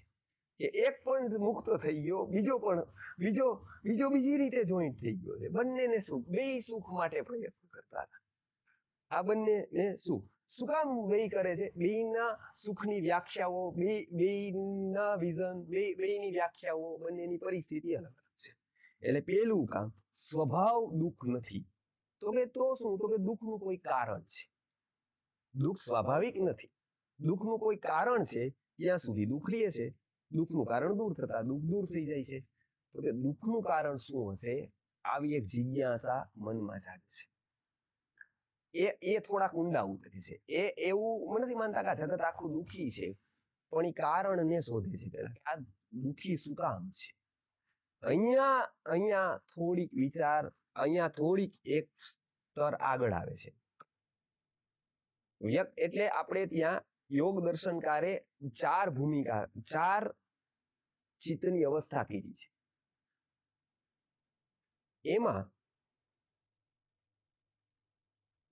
કે એક પણ મુક્ત થઈ ગયો, બીજો બીજી રીતે જોઈન્ટ થઈ ગયો છે. બંનેને સુખ, બેય સુખ માટે પ્રયત્ન કરતા હતા. આ બંને સુખ શું કામ બેય કરે છે? બેયના સુખની વ્યાખ્યાઓ, બેયના વિઝન, બેયની વ્યાખ્યાઓ, બંનેની પરિસ્થિતિ અલગ અલગ છે. એટલે પેલું કામ, સ્વભાવ દુઃખ નથી. તો શું? તો કે દુઃખનું કોઈ કારણ છે. દુઃખ સ્વાભાવિક નથી. દુઃખનું કોઈ કારણ છે, ત્યાં સુધી દુઃખ રહે છે. દુઃખનું કારણ દૂર થતા દુઃખ દૂર થઈ જાય છે. તો કે દુઃખનું કારણ શું હશે? આવી એક જિજ્ઞાસા મનમાં જાગે છે. એ થોડાક ઊંડા ઉતરે છે. એ એવું નથી માનતા કે આ જગત આખું દુઃખી છે, પણ એ કારણને શોધે છે પેલા કે આ દુઃખી શું કામ છે. અહીંયા થોડીક વિચાર, અહીંયા થોડીક એક સ્તર આગળ આવે છે. એટલે આપણે ત્યાં યોગ દર્શનકારે 4 ભૂમિકા, 4 ચિત્તની અવસ્થા કીધી છે. એમાં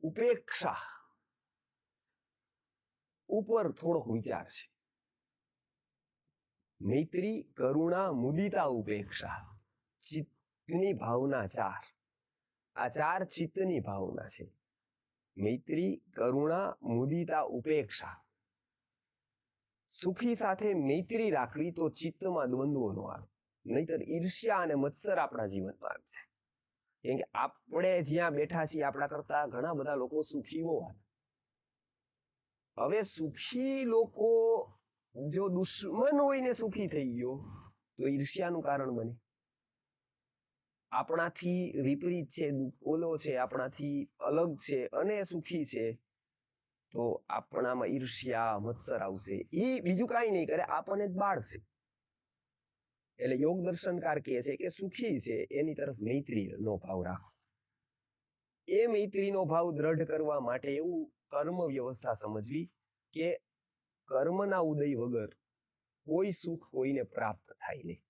ઉપેક્ષા ઉપર થોડોક વિચાર છે. મૈત્રી, કરુણા, મુદિતા, ઉપેક્ષા, ચિત્તની ભાવના 4. આ 4 ચિત્તની ભાવના છે. મૈત્રી, કરુણા, મુદિતા, ઉપેક્ષા. સુખી સાથે મૈત્રી રાખવી તો ચિત્તમાં દ્વંદ્વો ન આવે, નહીતર ઈર્ષ્યા અને મત્સર આપણા જીવનમાં આવી જાય. કેમ કે આપણે જ્યાં બેઠા છીએ આપણા કરતા ઘણા બધા લોકો સુખી હોવા. હવે સુખી લોકો જો દુશ્મન હોય ને સુખી થઈ ગયો તો ઈર્ષ્યાનું કારણ બને. આપણાથી વિપરીત છે, ઓલો છે, આપણાથી અલગ છે અને સુખી છે, તો આપણામાં ઈર્ષ્યા મત્સર આવશે. એ બીજું કાંઈ નહીં કરે, આપણને જ બાળશે. એટલે યોગ દર્શનકાર કહે છે કે સુખી છે એની તરફ મૈત્રીનો ભાવ રાખો. એ મૈત્રીનો ભાવ દ્રઢ કરવા માટે એવું કર્મ વ્યવસ્થા સમજવી કે કર્મના ઉદય વગર કોઈ સુખ કોઈને પ્રાપ્ત થાય નહીં.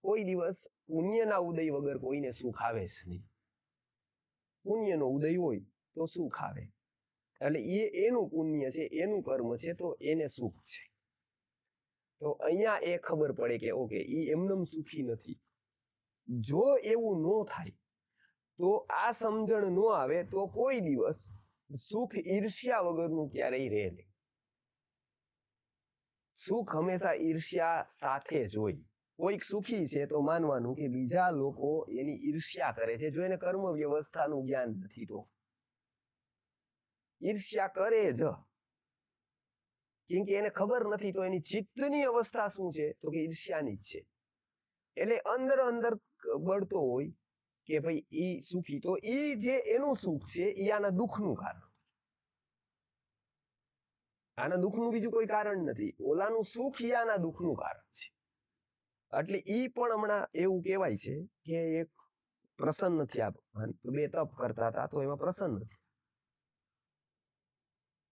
કોઈ દિવસ પુણ્યના ઉદય વગર કોઈને સુખ આવે જ નહીં. પુણ્યનો ઉદય હોય તો સુખ આવે. એટલે એનું પુણ્ય છે, એનું કર્મ છે, તો એને સુખ છે. તો અહીંયા એ ખબર પડે કે ઓકે, એ એમનેમ સુખી નથી. જો એવું ન થાય, તો આ સમજણ ન આવે, તો કોઈ દિવસ સુખ ઈર્ષ્યા વગરનું ક્યારેય રહે નહીં. સુખ હંમેશા ઈર્ષ્યા સાથે જ હોય. કોઈક સુખી છે તો માનવાનું કે બીજા લોકો એની ઈર્ષ્યા કરે છે, જો એને કર્મ વ્યવસ્થાનું જ્ઞાન નથી તો ઈર્ષ્યા કરે જ. કેમ કે એને ખબર નથી, તો એની ચિત્તની અવસ્થા શું છે? તો કે ઈર્ષ્યાની જ છે. એટલે અંદર બળતો હોય કે ભાઈ ઈ સુખી, તો ઈ જે એનું સુખ છે એ આના દુઃખનું કારણ. આના દુઃખનું બીજું કોઈ કારણ નથી. ઓલાનું સુખ એ આના દુઃખનું કારણ છે. એટલે ઈ પણ હમણાં એવું કહેવાય છે કે એક પ્રસન્ન થયા, 2 તપ કરતા હતા તો એમાં પ્રસન્ન થયા.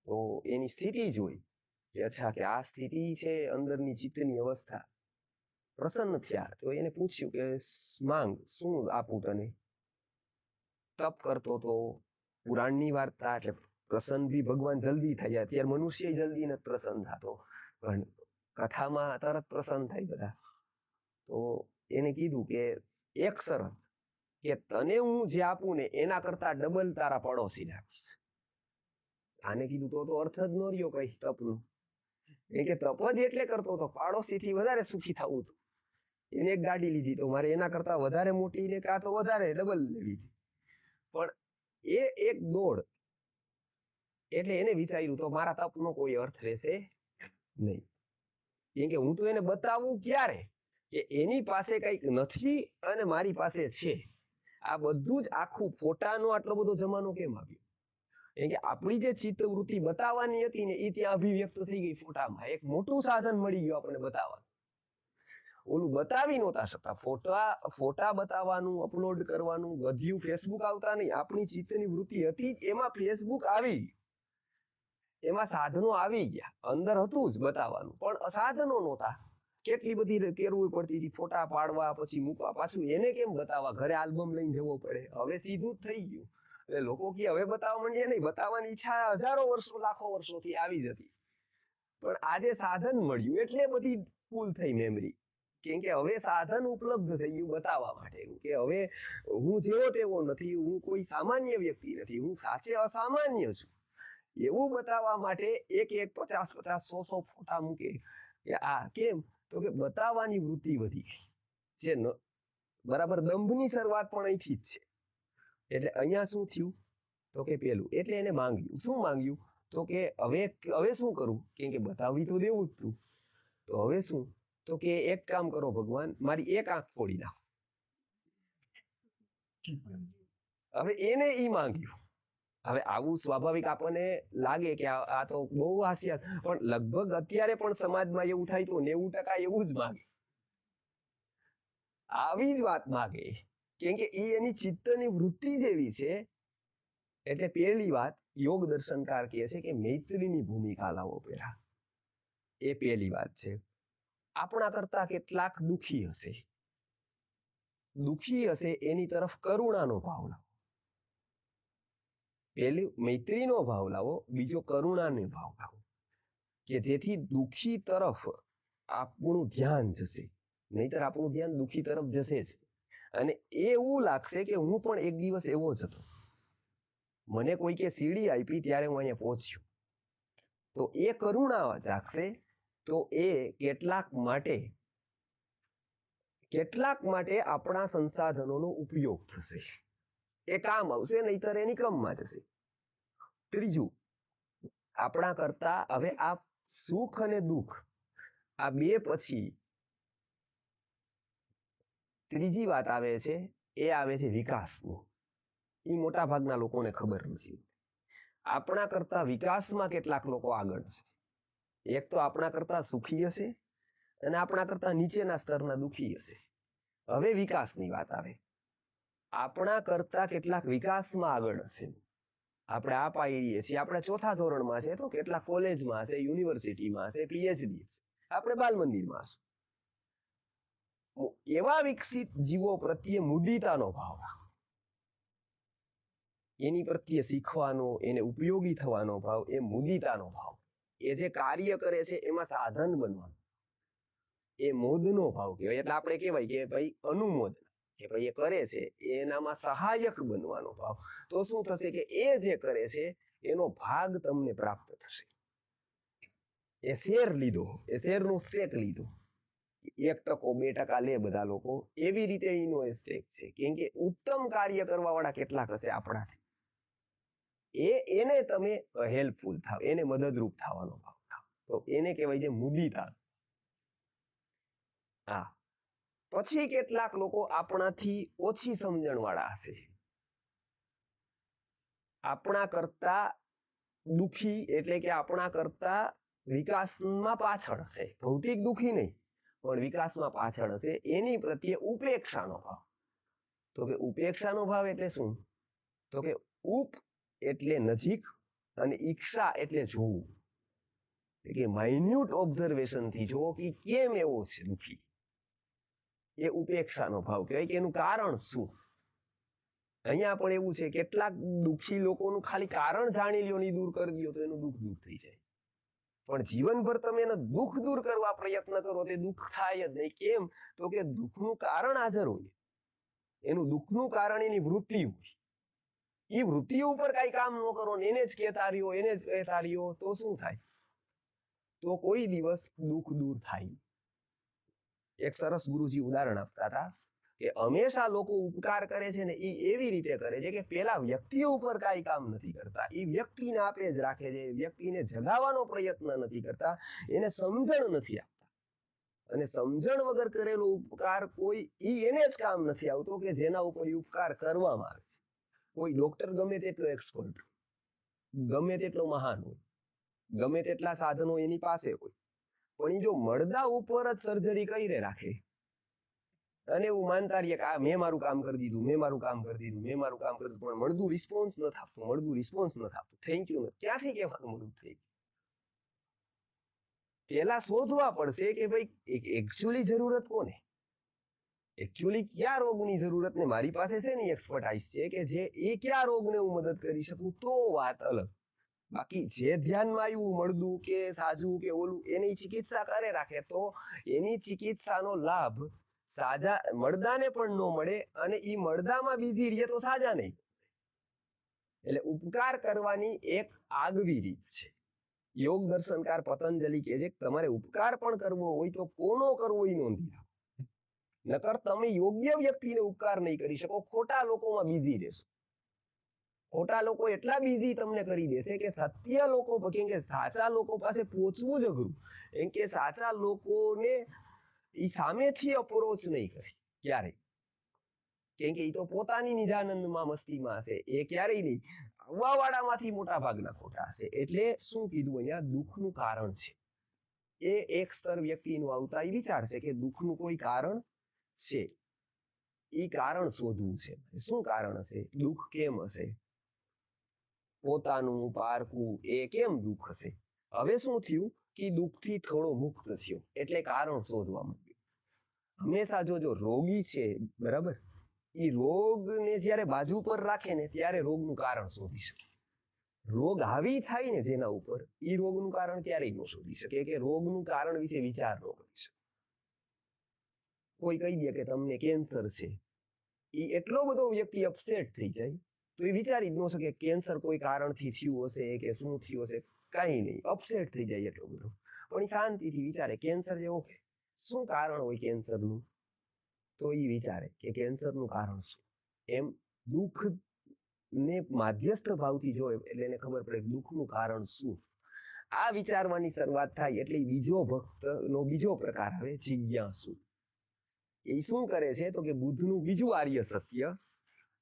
તો એની સ્થિતિ જોઈ કે અચ્છા, કે આ સ્થિતિ છે અંદરની ચિત્તની અવસ્થા. પ્રસન્ન થયા તો એને પૂછ્યું કે માંગ, શું આપું તને? તપ કરતો તો પુરાણની વાર્તા, એટલે પ્રસન્ન બી ભગવાન જલ્દી થયા. અત્યારે મનુષ્ય જલ્દી નથી પ્રસન્ન થતો, પણ કથામાં તરત પ્રસન્ન થાય બધા. તો એને કીધું કે એક શરત, કે તને હું જે આપું ને એના કરતા ડબલ તારા પડોશીને આપીશ. આને કીધું તો અર્થ જ ન રહ્યો કઈ તપનું. એ કે તપ જ એટલે કરતો હતો, પાડોશીથી વધારે સુખી થવું હતું. એને એક ગાડી લીધી તો મારે એના કરતા વધારે મોટી ને કાં તો વધારે ડબલ લેવી. પણ એ એક દોડ, એટલે એને વિચાર્યું તો મારા તપનો કોઈ અર્થ રહેશે નહીં. કેમ કે હું તો એને બતાવું ક્યારે કે એની પાસે કંઈક નથી અને મારી પાસે છે. આ બધું જ આખું ફોટાનો આટલો બધો જમાનો કેમ આવ્યો? કેમ કે આપણી જે ચિત્તવૃત્તિ બતાવવાની હતી ને એ ત્યાં અભિવ્યક્ત થઈ ગઈ ફોટામાં. એક મોટું સાધન મળી ગયું આપણને બતાવવાનું. ઓલું બતાવી નહોતા શકતા. ફોટા બતાવવાનું, અપલોડ કરવાનું, બધું ફેસબુક આવતા નહીં. આપણી ચિત્તની વૃત્તિ હતી જ એમાં ફેસબુક આવી, એમાં સાધનો આવી ગયા. અંદર હતું જ બતાવવાનું, પણ સાધનો નહોતા. કેટલી બધી કેરવી પડતી હતી, ફોટા પાડવા, પછી મૂકવા, પાછું એને કેમ બતાવવા, ઘરે આલ્બમ લઈને જવો પડે. હવે સીધું જ થઈ ગયું. એટલે લોકો કે હવે બતાવવા માંડીએ નહીં, બતાવવાની ઈચ્છા હજારો વર્ષો લાખો વર્ષોથી આવી જ હતી, પણ આજે સાધન મળ્યું એટલે બધી ફૂલ થઈ મેમરી, કેમ કે હવે સાધન ઉપલબ્ધ થઈ ગયું બતાવવા માટેનું, કે હવે હું જેવો તેવો નથી, હું કોઈ સામાન્ય વ્યક્તિ નથી, હું સાચે અસામાન્ય છું, એવું બતાવવા માટે એક 50-50, 100 ફોટા મૂકે કે આ કેમ, તો કે બતાવવાની વૃત્તિ વધી ગઈ છે. બરાબર, દંભની શરૂઆત પણ અહીંથી જ છે. એટલે અહીંયા શું થયું, તો કે પેલું, એટલે એને માંગ્યું, શું માંગ્યું, તો કે હવે શું કરું, કેમ કે બતાવી તો દેવું જ તું, તો હવે શું, તો કે એક કામ કરો ભગવાન, મારી એક આંખ ફોડી નાખો. હવે એને ઈ માંગ્યું. હવે આવું સ્વાભાવિક આપણને લાગે કે આ તો બહુ હાસ્યાત, પણ લગભગ અત્યારે પણ સમાજમાં એવું થાય તો 90% એવું જ માંગે, આવી જ વાત માંગે, કેમ કે એ એની ચિત્તની વૃત્તિ જેવી છે. એટલે પહેલી વાત યોગ દર્શનકાર કહે છે કે મૈત્રીની ભૂમિકા લાવો પેલા, એ પહેલી વાત છે. આપણા કરતા કેટલાક દુઃખી હશે એની તરફ કરુણાનો ભાવ લાવો. પહેલી મૈત્રીનો ભાવ લાવો, બીજો કરુણાનો ભાવ લાવો, કે જેથી દુઃખી તરફ આપણું ધ્યાન જશે, નહીતર આપણું ધ્યાન દુઃખી તરફ જશે જ, અને એવું લાગશે કે હું પણ એક દિવસ એવો જ હતો, મને કોઈ કે સીડી આપી ત્યારે હું અહીંયા પહોંચ્યો, તો એ કરુણા જાગશે, તો એ કેટલાક માટે આપણા સંસાધનોનો ઉપયોગ થશે, એ કામ આવશે, નહીતર એ નિકમમાં જશે. ત્રીજું, આપણા કરતા હવે આ સુખ અને દુઃખ આ બે પછી ત્રીજી વાત આવે છે, એ આવે છે વિકાસનું. એ મોટા ભાગના લોકોને ખબર નથી. આપણા કરતા વિકાસમાં કેટલાક લોકો આગળ છે. એક તો આપણા કરતા સુખી હશે અને આપણા કરતા નીચેના સ્તરના દુઃખી હશે. હવે વિકાસની વાત આવે, આપણા કરતા કેટલાક વિકાસમાં આગળ હશે. આપણે આ પાડીએ છીએ, આપણે 4થા ધોરણમાં છે, તો કેટલાક કોલેજમાં હશે, યુનિવર્સિટીમાં હશે, પીએચડી હશે, આપણે બાલ મંદિરમાં હશે. એવા વિકસિત જીવો પ્રત્યે મુદિતાનો ભાવ, એની પ્રત્યે શીખવાનો, એને ઉપયોગી થવાનો ભાવ, એ મુદિતાનો ભાવ. એ જે કાર્ય કરે છે એમાં સાધન બનવાનું, એ મોદનો ભાવ કહેવાય. એટલે આપણે કહેવાય કે ભાઈ અનુમોદન, કે ભાઈ એ કરે છે એનામાં સહાયક બનવાનો ભાવ. તો શું થશે કે એ જે કરે છે એનો ભાગ તમને પ્રાપ્ત થશે. એ શેર લીધો, એ શેરનો સ્ટેક લીધો, 1%, 2% લે બધા લોકો, એવી રીતે એનો સ્ટેક છે. કેમ કે ઉત્તમ કાર્ય કરવા વાળા કેટલાક હશે આપણાથી, એને તમે હેલ્પફુલ થાવ, એને મદદરૂપ થવાનો ભાવ થાવ, તો એને કહેવાય છે મુદિતા. હા, પછી કેટલાક લોકો આપણાથી ઓછી સમજણ વાળા હશે, આપણા કરતા દુઃખી, એટલે કે આપણા કરતા વિકાસમાં પાછળ હશે, ભૌતિક દુઃખી નહીં પણ વિકાસમાં પાછળ હશે. એની પ્રત્યે ઉપેક્ષાનો ભાવ. તો કે ઉપેક્ષાનો ભાવ એટલે શું, તો કે ઉપ એટલે નજીક અને ઈક્ષા એટલે જોવું, કે માઇન્યુટ ઓબ્ઝર્વેશન થી જોવો કે કેમ એવો છે દુઃખી, એ ઉપેક્ષાનો ભાવ કહેવાય. કે એનું કારણ શું. અહીંયા પણ એવું છે, કેટલાક દુઃખી લોકોનું ખાલી કારણ જાણી લ્યો ને દૂર કરી દો તો એનું દુઃખ દૂર થઈ જાય, પણ જીવનભર તમે એને દુઃખ દૂર કરવા પ્રયત્ન કરો તે દુઃખ થાય જ નહીં. કેમ, તો કે દુઃખનું કારણ હાજર હોય, એનું દુઃખનું કારણ એની વૃત્તિ હોય. એ વૃત્તિઓ ઉપર કઈ કામ ન કરો ને એને જ કહેતા રહ્યો, તો શું થાય, તો કોઈ દિવસ દુઃખ દૂર થાય. એક સરસ ગુરુજી ઉદાહરણ આપતા હતા કે હંમેશા લોકો ઉપકાર કરે છે ને એ એવી રીતે કરે છે કે પેલા વ્યક્તિઓ ઉપર કાંઈ કામ નથી કરતા, એ વ્યક્તિને આપે જ રાખે છે, વ્યક્તિને જગાવવાનો પ્રયત્ન નથી કરતા, એને સમજણ નથી આપતા. અને સમજણ વગર કરેલો ઉપકાર કોઈ એને જ કામ નથી આવતો કે જેના ઉપર ઉપકાર કરવામાં આવે છે. કોઈ ડોક્ટર ગમે તેટલો એક્સપર્ટ, ગમે તેટલો મહાન હોય, ગમે તેટલા સાધનો એની પાસે હોય, પણ એ જો મળદા ઉપર જ સર્જરી કરીને રાખે અને એવું માનતા રહીએ કે આ મેં મારું કામ કરી દીધું, પણ મળદું રિસ્પોન્સ ન થતું, થેન્ક યુ ક્યાંથી કહેવાનું મળું થઈ ગયું. પેલા શોધવા પડશે કે ભાઈ એકચ્યુઅલી જરૂરત કોને, એકચ્યુઅલી કયા રોગની જરૂરત ને મારી પાસે છે ને એક્સપર્ટાઇઝ છે કે જે એ કયા રોગને હું મદદ કરી શકું તો વાત અલગ. બાકી જે ધ્યાનમાં આવ્યું મળદું કે સાજું કે ઓલું એની ચિકિત્સા કરે રાખે તો એની ચિકિત્સાનો લાભ સાજા મળદાને પણ ન મળે અને ઈ મળદામાં બીજી રીએ તો સાજા નહીં. એટલે ઉપકાર કરવાની એક આગવી રીત છે. યોગ દર્શનકાર પતંજલિ કહે છે કે તમારે ઉપકાર પણ કરવો હોય તો કોનો કરવો એ નોંધી રાખો. નકર તમે યોગ્ય વ્યક્તિને ઉપકાર નહીં કરી શકો, ખોટા લોકોમાં બીઝી રહેશો. ખોટા લોકો એટલા બીઝી તમને કરી દેશે કે સત્ય લોકો, કેમ કે સાચા લોકો પાસે પહોંચવું જ અઘરું. કેમ કે સાચા લોકોને એ સામેથી અપ્રોચ નહીં કરે ક્યારેય, કેમ કે એ તો પોતાની નિજાનંદમાં મસ્તીમાં હશે, એ ક્યારેય નહીં. આવવાવાળામાંથી મોટા ભાગના ખોટા હશે. એટલે શું કીધું અહીંયા, દુઃખનું કારણ છે. એ એક સ્તર વ્યક્તિનું આવતા એ વિચારશે કે દુઃખનું કોઈ કારણ છે, એ કારણ શોધવું છે. શું કારણ હશે, દુઃખ કેમ હશે, પોતાનું પારકું એ કેમ દુઃખ હશે. હવે શું થયું કે દુઃખથી થોડો મુક્ત થયો એટલે કારણ શોધવા માંડ્યો. હંમેશા જો રોગી છે બરાબર, એ રોગને જ્યારે બાજુ પર રાખે ને ત્યારે રોગનું કારણ શોધી શકે. રોગ હાવી થાય ને જેના ઉપર, એ રોગનું કારણ ક્યારેય ન શોધી શકે, કે રોગનું કારણ વિશે વિચાર ન કરી શકે. કોઈ કહી દે કે તમને કેન્સર છે, એ એટલો બધો વ્યક્તિ અપસેટ થઈ જાય તો એ વિચારી જ ન શકે કેન્સર કોઈ કારણથી થયું હશે કે શું થયું હશે. કાંઈ નહીં, અપસેટ થઈ જાય એટલો બધો. પણ એ શાંતિથી વિચારે કેન્સર જેવો કે શું કારણ હોય કેન્સરનું, તો એ વિચારે કે કેન્સરનું કારણ શું. એમ દુઃખ ને માધ્યસ્થ ભાવથી જોવે એટલે એને ખબર પડે દુઃખનું કારણ શું. આ વિચારવાની શરૂઆત થાય એટલે બીજો ભક્તનો બીજો પ્રકાર આવે, જિજ્ઞાસુ. એ શું કરે છે તો કે બુદ્ધનું બીજું આર્ય સત્ય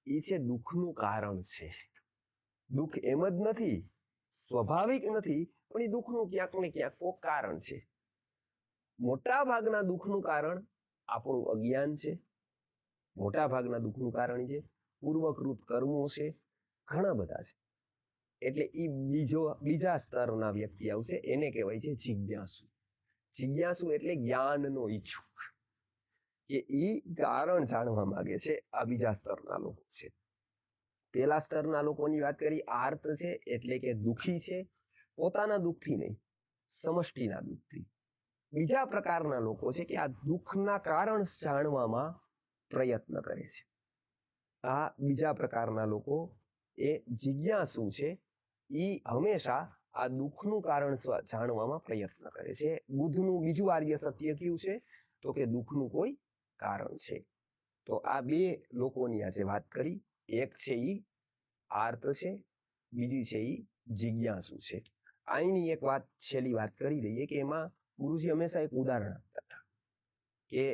એ છે દુઃખનું કારણ છે. દુઃખ એમ જ નથી, સ્વાભાવિક નથી, પણ એ દુઃખનું ક્યાંક ને ક્યાંક કોઈ કારણ છે. મોટા ભાગના દુઃખનું કારણ આપણું અજ્ઞાન છે. મોટા ભાગના દુઃખનું કારણ છે પૂર્વકૃત કર્મો છે, ઘણા બધા છે. એટલે એ બીજા સ્તરના વ્યક્તિ આવશે, એને કહેવાય છે જિજ્ઞાસુ. જિજ્ઞાસુ એટલે જ્ઞાનનો ઈચ્છુક, કે એ કારણ જાણવા માંગે છે. આ બીજા સ્તરના લોકો છે. પેલા સ્તરના લોકોની વાત કરી, આર્ત છે એટલે કે દુઃખી છે, પોતાના દુઃખથી નહીં, સમષ્ટિના દુઃખથી. બીજા પ્રકારના લોકો છે કે આ દુઃખના કારણ જાણવામાં પ્રયત્ન કરે છે. આ બીજા પ્રકારના લોકો એ જિજ્ઞાસુ છે, એ હંમેશા આ દુઃખનું કારણ જાણવામાં પ્રયત્ન કરે છે. બુદ્ધનું બીજું આર્ય સત્ય કયું છે તો કે દુઃખનું કોઈ કારણ છે. તો આ બે લોકોની આજે વાત કરી. એક છે ઈ આર્ત છે, બીજી છે ઈ જિજ્ઞાસુ છે. અહીંની એક વાત છેલ્લી વાત કરી દઈએ કે એમાં ગુરુજી હંમેશા એક ઉદાહરણ આપતા હતા કે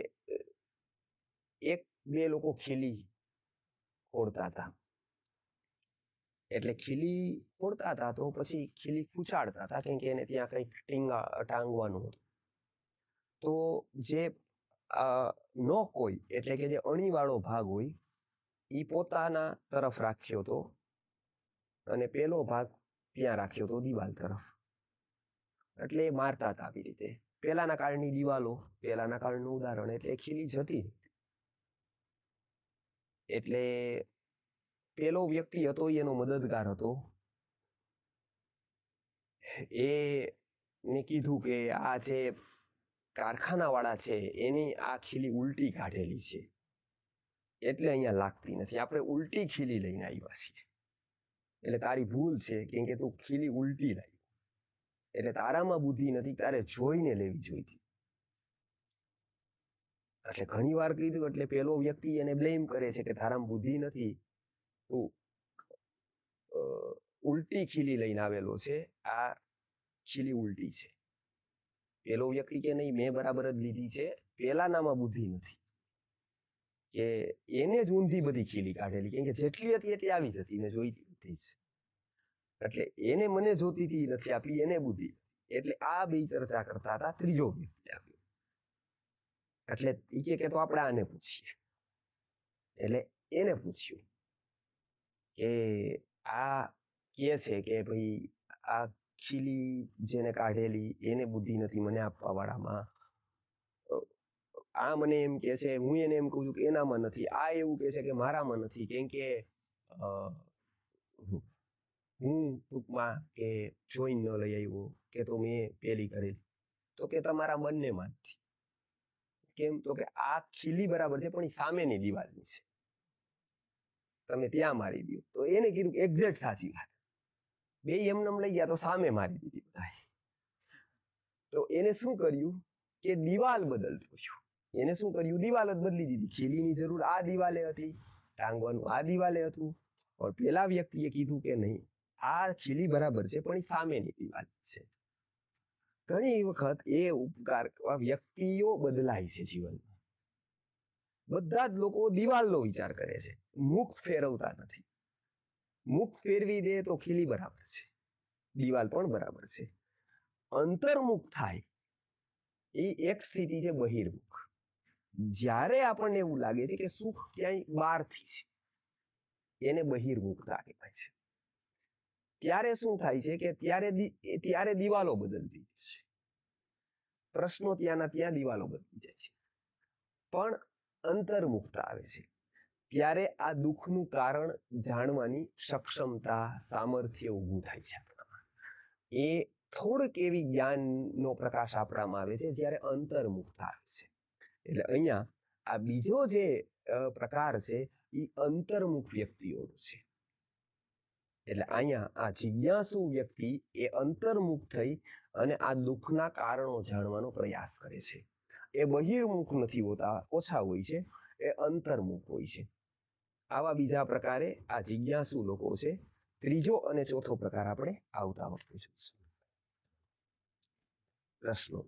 એક બે લોકો ખીલી ફોડતા હતા. એટલે ખીલી ફોડતા હતા તો પછી ખીલી ખૂંચાડતા હતા કેમ કે એને ત્યાં કંઈક ટાંગવાનું હતું. તો જે નોક હોય એટલે કે જે અણીવાળો ભાગ હોય એ પોતાના તરફ રાખ્યો હતો અને પેલો ભાગ ત્યાં રાખ્યો હતો દિવાલ તરફ. એટલે મારતા હતા આવી રીતે. પેલાના કાળની દિવાલો, પેલાના કાળનું ઉદાહરણ, એટલે ખીલી જતી. એટલે પેલો વ્યક્તિ હતો એનો મદદગાર હતો, એને કીધું કે આ જે કારખાના વાળા છે એની આ ખીલી ઉલટી કાઢેલી છે એટલે અહીંયા લાગતી નથી, આપણે ઉલટી ખીલી લઈને આવ્યા છીએ, એટલે તારી ભૂલ છે કેમ કે તું ખીલી ઉલટી લાવી, એટલે તારામાં બુદ્ધિ નથી, તારે જોઈને લેવી જોઈતી. એટલે ઘણી વાર કીધું એટલે પેલો વ્યક્તિ એને બ્લેમ કરે છે કે તારામાં બુદ્ધિ નથી, તું ઉલટી ખીલી લઈને આવેલો છે, આ ખીલી ઉલટી છે. પેલો વ્યક્તિ કે નહીં, મેં બરાબર જ લીધી છે, પેલાનામાં બુદ્ધિ નથી, કે એને જ ઊંધી બધી ખીલી કાઢેલી, કેમ કે જેટલી હતી એટલી આવી જ હતી, મેં જોઈતી હતી જ. એટલે એને મને જોતી હતી નથી આપી, એને બુદ્ધિ. એટલે આ બે ચર્ચા કરતા હતા. ત્રીજો વ્યક્તિ આવ્યો એટલે એ કે તો આપણે આને પૂછીએ. એટલે એને પૂછ્યું કે આ કે છે કે ભાઈ આ ખીલી જેને કાઢેલી એને બુદ્ધિ નથી, મને આપવા વાળામાં આ મને એમ કે છે, હું એને એમ કહું છું કે એનામાં નથી, આ એવું કે છે કે મારામાં નથી, કેમ કે હું ટૂંકમાં કે જોઈન ન લઈ આવ્યો કે તો મેં પેલી કરેલી, તો કે તમારા બંનેમાં નથી. કેમ? તો કે આ ખીલી બરાબર છે પણ એ સામેની દિવાલની છે, તમે ત્યાં મારી દો. તો એને કીધું કે એક્ઝેક્ટ સાચી વાત, બે એમનેમ લઈ ગયા તો સામે મારી દીધી બધા. તો એને શું કર્યું કે દિવાલ બદલતું ગયું. એને શું કર્યું? દિવાલ જ બદલી દીધી. ખીલીની જરૂર આ દિવાલે હતી, ટાંગવાનું આ દિવાલે હતું, પણ પેલા વ્યક્તિએ કીધું કે નહીં, આ ખીલી બરાબર છે પણ એ સામેની દિવાલ છે. ઘણી વખત એ ઉપકાર વ્યક્તિઓ બદલાય છે જીવનમાં. બધા જ લોકો દિવાલનો વિચાર કરે છે, મુખ ફેરવતા નથી. મુખ ફેરવી દે તો ખીલી બરાબર છે, દિવાલ પણ બરાબર છે. અંતર્મુખ થાય એ એક સ્થિતિ છે બહિર્મુખ. જ્યારે આપણને એવું લાગે છે કે સુખ ક્યાંય બહારથી છે, એને બહિર્મુખતા કહેવાય છે. ત્યારે શું થાય છે કે ત્યારે દિવાલો બદલતી છે, પ્રશ્નો ત્યાંના ત્યાં દિવાલો બદલી જાય છે. પણ અંતર્મુખતા આવે છે ત્યારે આ દુઃખનું કારણ જાણવાની સક્ષમતા, સામર્થ્ય ઊભું થાય છે આપણામાં. એ થોડુંક એવી જ્ઞાનનો પ્રકાશ આપણામાં આવે છે જ્યારે અંતર્મુખતા આવે છે. એટલે અહીંયા આ બીજો જે પ્રકાર છે એ અંતર્મુખ વ્યક્તિઓનો છે. એટલે અહીંયા આ જિજ્ઞાસુ વ્યક્તિ એ અંતર્મુખ થઈ અને આ દુઃખના કારણો જાણવાનો પ્રયાસ કરે છે. એ બહિર્મુખ નથી હોતા, ઓછા હોય છે, એ અંતર્મુખ હોય છે. આવા બીજા પ્રકારે આ જિજ્ઞાસુ લોકો છે. ત્રીજો અને ચોથો પ્રકાર આપણે આવતા વખતે જોઈશું. પ્રશ્નો?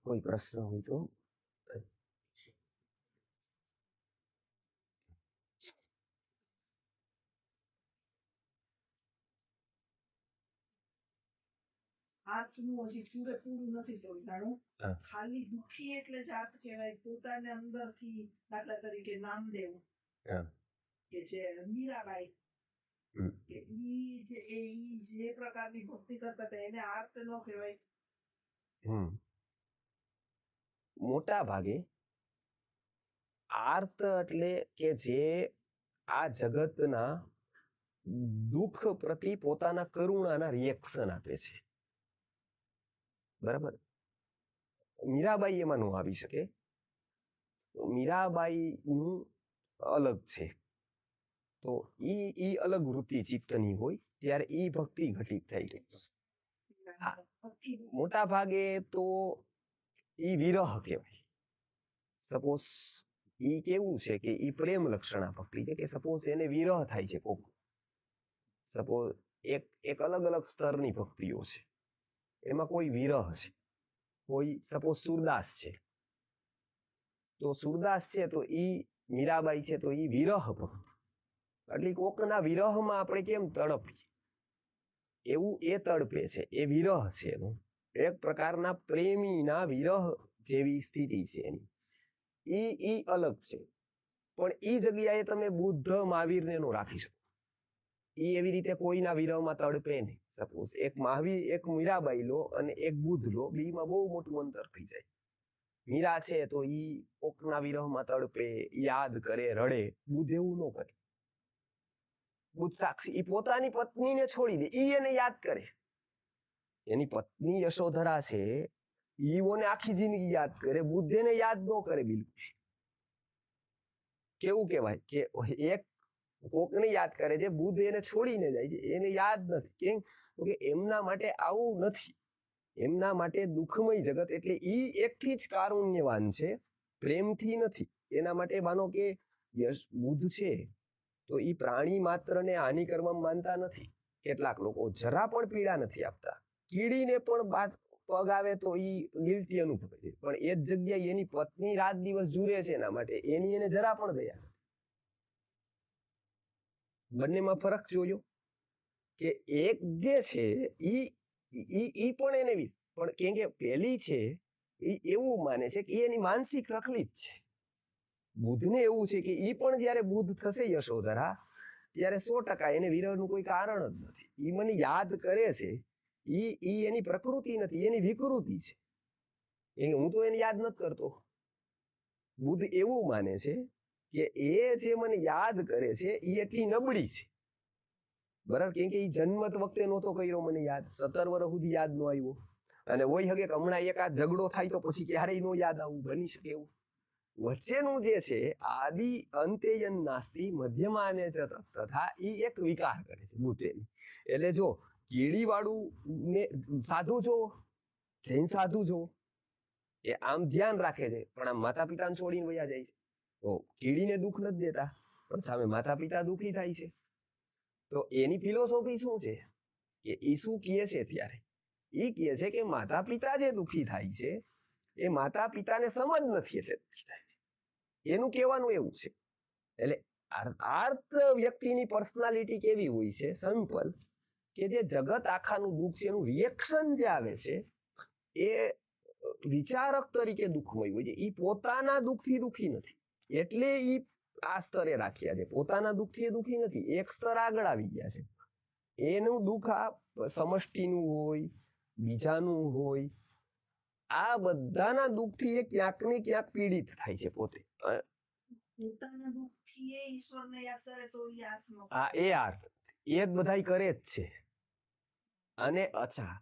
કોઈ પ્રશ્ન હોય તો? આત્મનું હજી પૂરેપૂરું નથી સમજાણું. ખાલી દુખી એટલે જ આત્મ કહેવાય. પોતાને અંદરથી, દાખલા તરીકે નામદેવ કે જે મીરાબાઈ કે ઈ જે પ્રકારની ભક્તિ કરતા હતા એને આર્ત ન કહેવાય. મોટા ભાગે આર્ત એટલે કે જે આ જગતના દુઃખ પ્રતિ પોતાના કરુણાના રિએક્શન આપે છે. બરાબર? મીરાબાઈ એમાં ન આવી શકે. મીરાબાઈનું અલગ છે. તો ઈ અલગ વૃત્તિ ચિત્તની હોય ત્યારે ઈ ભક્તિ ઘટિત થઈ ગઈ. મોટા ભાગે તો ઈ વિરહ કહેવાય. સપોઝ ઈ કેવું છે કે ઈ પ્રેમ લક્ષણા ભક્તિ છે, કે સપોઝ એને વિરહ થાય છે કોક, સપોઝ એક અલગ અલગ સ્તરની ભક્તિઓ છે, એમાં કોઈ વિરહ છે, કોઈ સપોઝ સુરદાસ છે, તો સુરદાસ છે તો ઈ મીરાબાઈ છે તો ઈ વિરહ ભક્તિ, એટલે કોકના વિરહમાં આપણે કેમ તડપીએ એવું એ તડપે છે, એ વિરહ છે એનું. એક પ્રકારના પ્રેમીના વિરહ જેવી સ્થિતિ છે એની. ઈ અલગ છે. પણ ઈ જગ્યાએ તમે બુદ્ધ મહાવીરને નો રાખી શકો. ઈ એવી રીતે કોઈના વિરહમાં તડપે નહીં. સપોઝ એક મીરાબાઈ લો અને એક બુદ્ધ લો, બેમાં બહુ મોટું અંતર થઈ જાય. મીરા છે તો ઈ કોકના વિરહમાં તડપે, યાદ કરે, રડે. બુદ્ધ એવું ન કરે. બુદ્ધ સાક્ષી, ઈ પોતાની પત્નીને છોડી દે, ઈ એને યાદ કરે. એની પત્ની યશોધરા છે, ઈઓને આખી જિંદગી યાદ કરે, બુદ્ધ એને યાદ ન કરે બિલકુલ. કેવું કહેવાય કે એક કોકને યાદ કરે છે, બુદ્ધ એને છોડીને જાય છે, એને યાદ નથી. કેમ? કે એમના માટે આવું નથી. એમના માટે દુઃખમય જગત, એટલે ઈ એકથી જ કારુણ્યવાન છે, પ્રેમથી નથી. એના માટે માનો કે બુદ્ધ છે તો ઈ પ્રાણી માત્રને હાનિ કરવામાં માનતા નથી. કેટલાક લોકો જરા પણ પીડા નથી આપતા. કીડીને પણ પગ આવે તો ઈ ગિલ્ટી અનુભવે છે, પણ એ જ જગ્યાએ એની પત્ની રાત દિવસ જુરે છે એના માટે, એની એને જરા પણ દયા નથી. બંનેમાં ફરક જોયો કે એક જે છે ઈ પણ એને પણ કેમ કે પેલી છે ઈ એવું માને છે કે એની માનસિક તકલીફ છે. બુદ્ધને એવું છે કે ઈ પણ જયારે બુદ્ધ થશે યશોધરા, ત્યારે 100% એને વિરહનું કોઈ કારણ જ નથી. ઈ મને યાદ કરે છે, ઈ એની પ્રકૃતિ નથી, એની વિકૃતિ છે. હું તો એને યાદ નથી કરતો. બુદ્ધ એવું માને છે કે એ જે મને યાદ કરે છે એ એટલી નબળી છે, બરાબર, કેમ કે એ જન્મત વખતે નહોતો કર્યો મને યાદ, 17 વર્ષ સુધી યાદ ન આવ્યો, અને હોય શકે કે હમણાં એકાદ ઝઘડો થાય તો પછી ક્યારેય નો યાદ આવું બની શકે. એવું વચ્ચેનું જે છે આદિ અંત્યયન નાસ્તિ મધ્યમાને તથા એ એક વિકાર કરે છે બુદ્ધેની. એટલે જો કીડી વાળું ને સાધુ જો, જૈન સાધુ જો, એ આમ ધ્યાન રાખે છે પણ આમ માતા પિતાને છોડીને વયા જાય છે. તો કીડીને દુઃખ નથી દેતા પણ સામે માતા પિતા દુઃખી થાય છે. તો એની ફિલોસોફી શું છે કે એ શું કહે છે ત્યારે એ કહે છે કે માતા પિતા જે દુઃખી થાય છે એ માતા પિતાને સમજ નથી એટલે દુઃખી થાય છે, એનું કહેવાનું એવું છે. એટલે આર્ત વ્યક્તિની પર્સનાલિટી કેવી હોય છે, સિમ્પલ, કે જે જગત આખાનું દુઃખ છે એનું રિએક્શન જે આવે છે એ વિચારક તરીકે દુઃખમય હોય છે. એ પોતાના દુઃખથી દુઃખી નથી, એટલે એ આ સ્તરે રાખ્યા છે. પોતાના દુઃખથી દુઃખી નથી, એક સ્તર આગળ આવી ગયા છે. એનું દુઃખ આ સમષ્ટિનું હોય, બીજાનું હોય, આ બધાના દુઃખથી એ ક્યાંક ને ક્યાંક પીડિત થાય છે પોતે. પોતાના દુઃખથી એ ઈશ્વરને યાદ કરે તો એ આત્મા. આ એ અર્થ એ જ બધાય કરે જ છે. અને અચ્છા,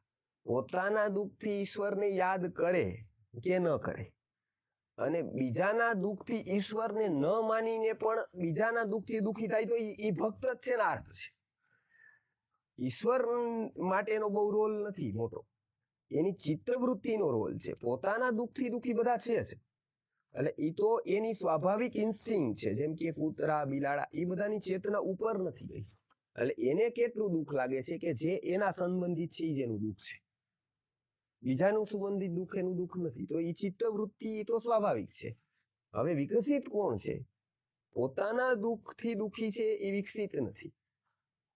પોતાના દુઃખથી ઈશ્વરને યાદ કરે કે ન કરે, અને બીજાના દુઃખથી ઈશ્વરને ન માનીને પણ બીજાના દુઃખથી દુઃખી થાય તો એ ભક્ત જ છે ને અર્થ છે. ઈશ્વર માટેનો બહુ રોલ નથી મોટો, એની ચિત્તવૃત્તિનો રોલ છે. પોતાના દુઃખથી દુઃખી બધા છે જ, એટલે એ તો એની સ્વાભાવિક ઇન્સ્ટિંક્ટ છે. જેમ કે કૂતરા, બિલાડા, એ બધાની ચેતના ઉપર નથી ગઈ. એટલે એને કેટલું દુઃખ લાગે છે કે જે એના સંબંધિત છે એ જેનું દુઃખ છે, બીજાનું સંબંધિત દુઃખ એનું દુઃખ નથી. તો એ ચિત્તવૃત્તિ તો સ્વાભાવિક છે. હવે વિકસિત કોણ છે? પોતાના દુઃખથી દુઃખી છે એ વિકસિત નથી,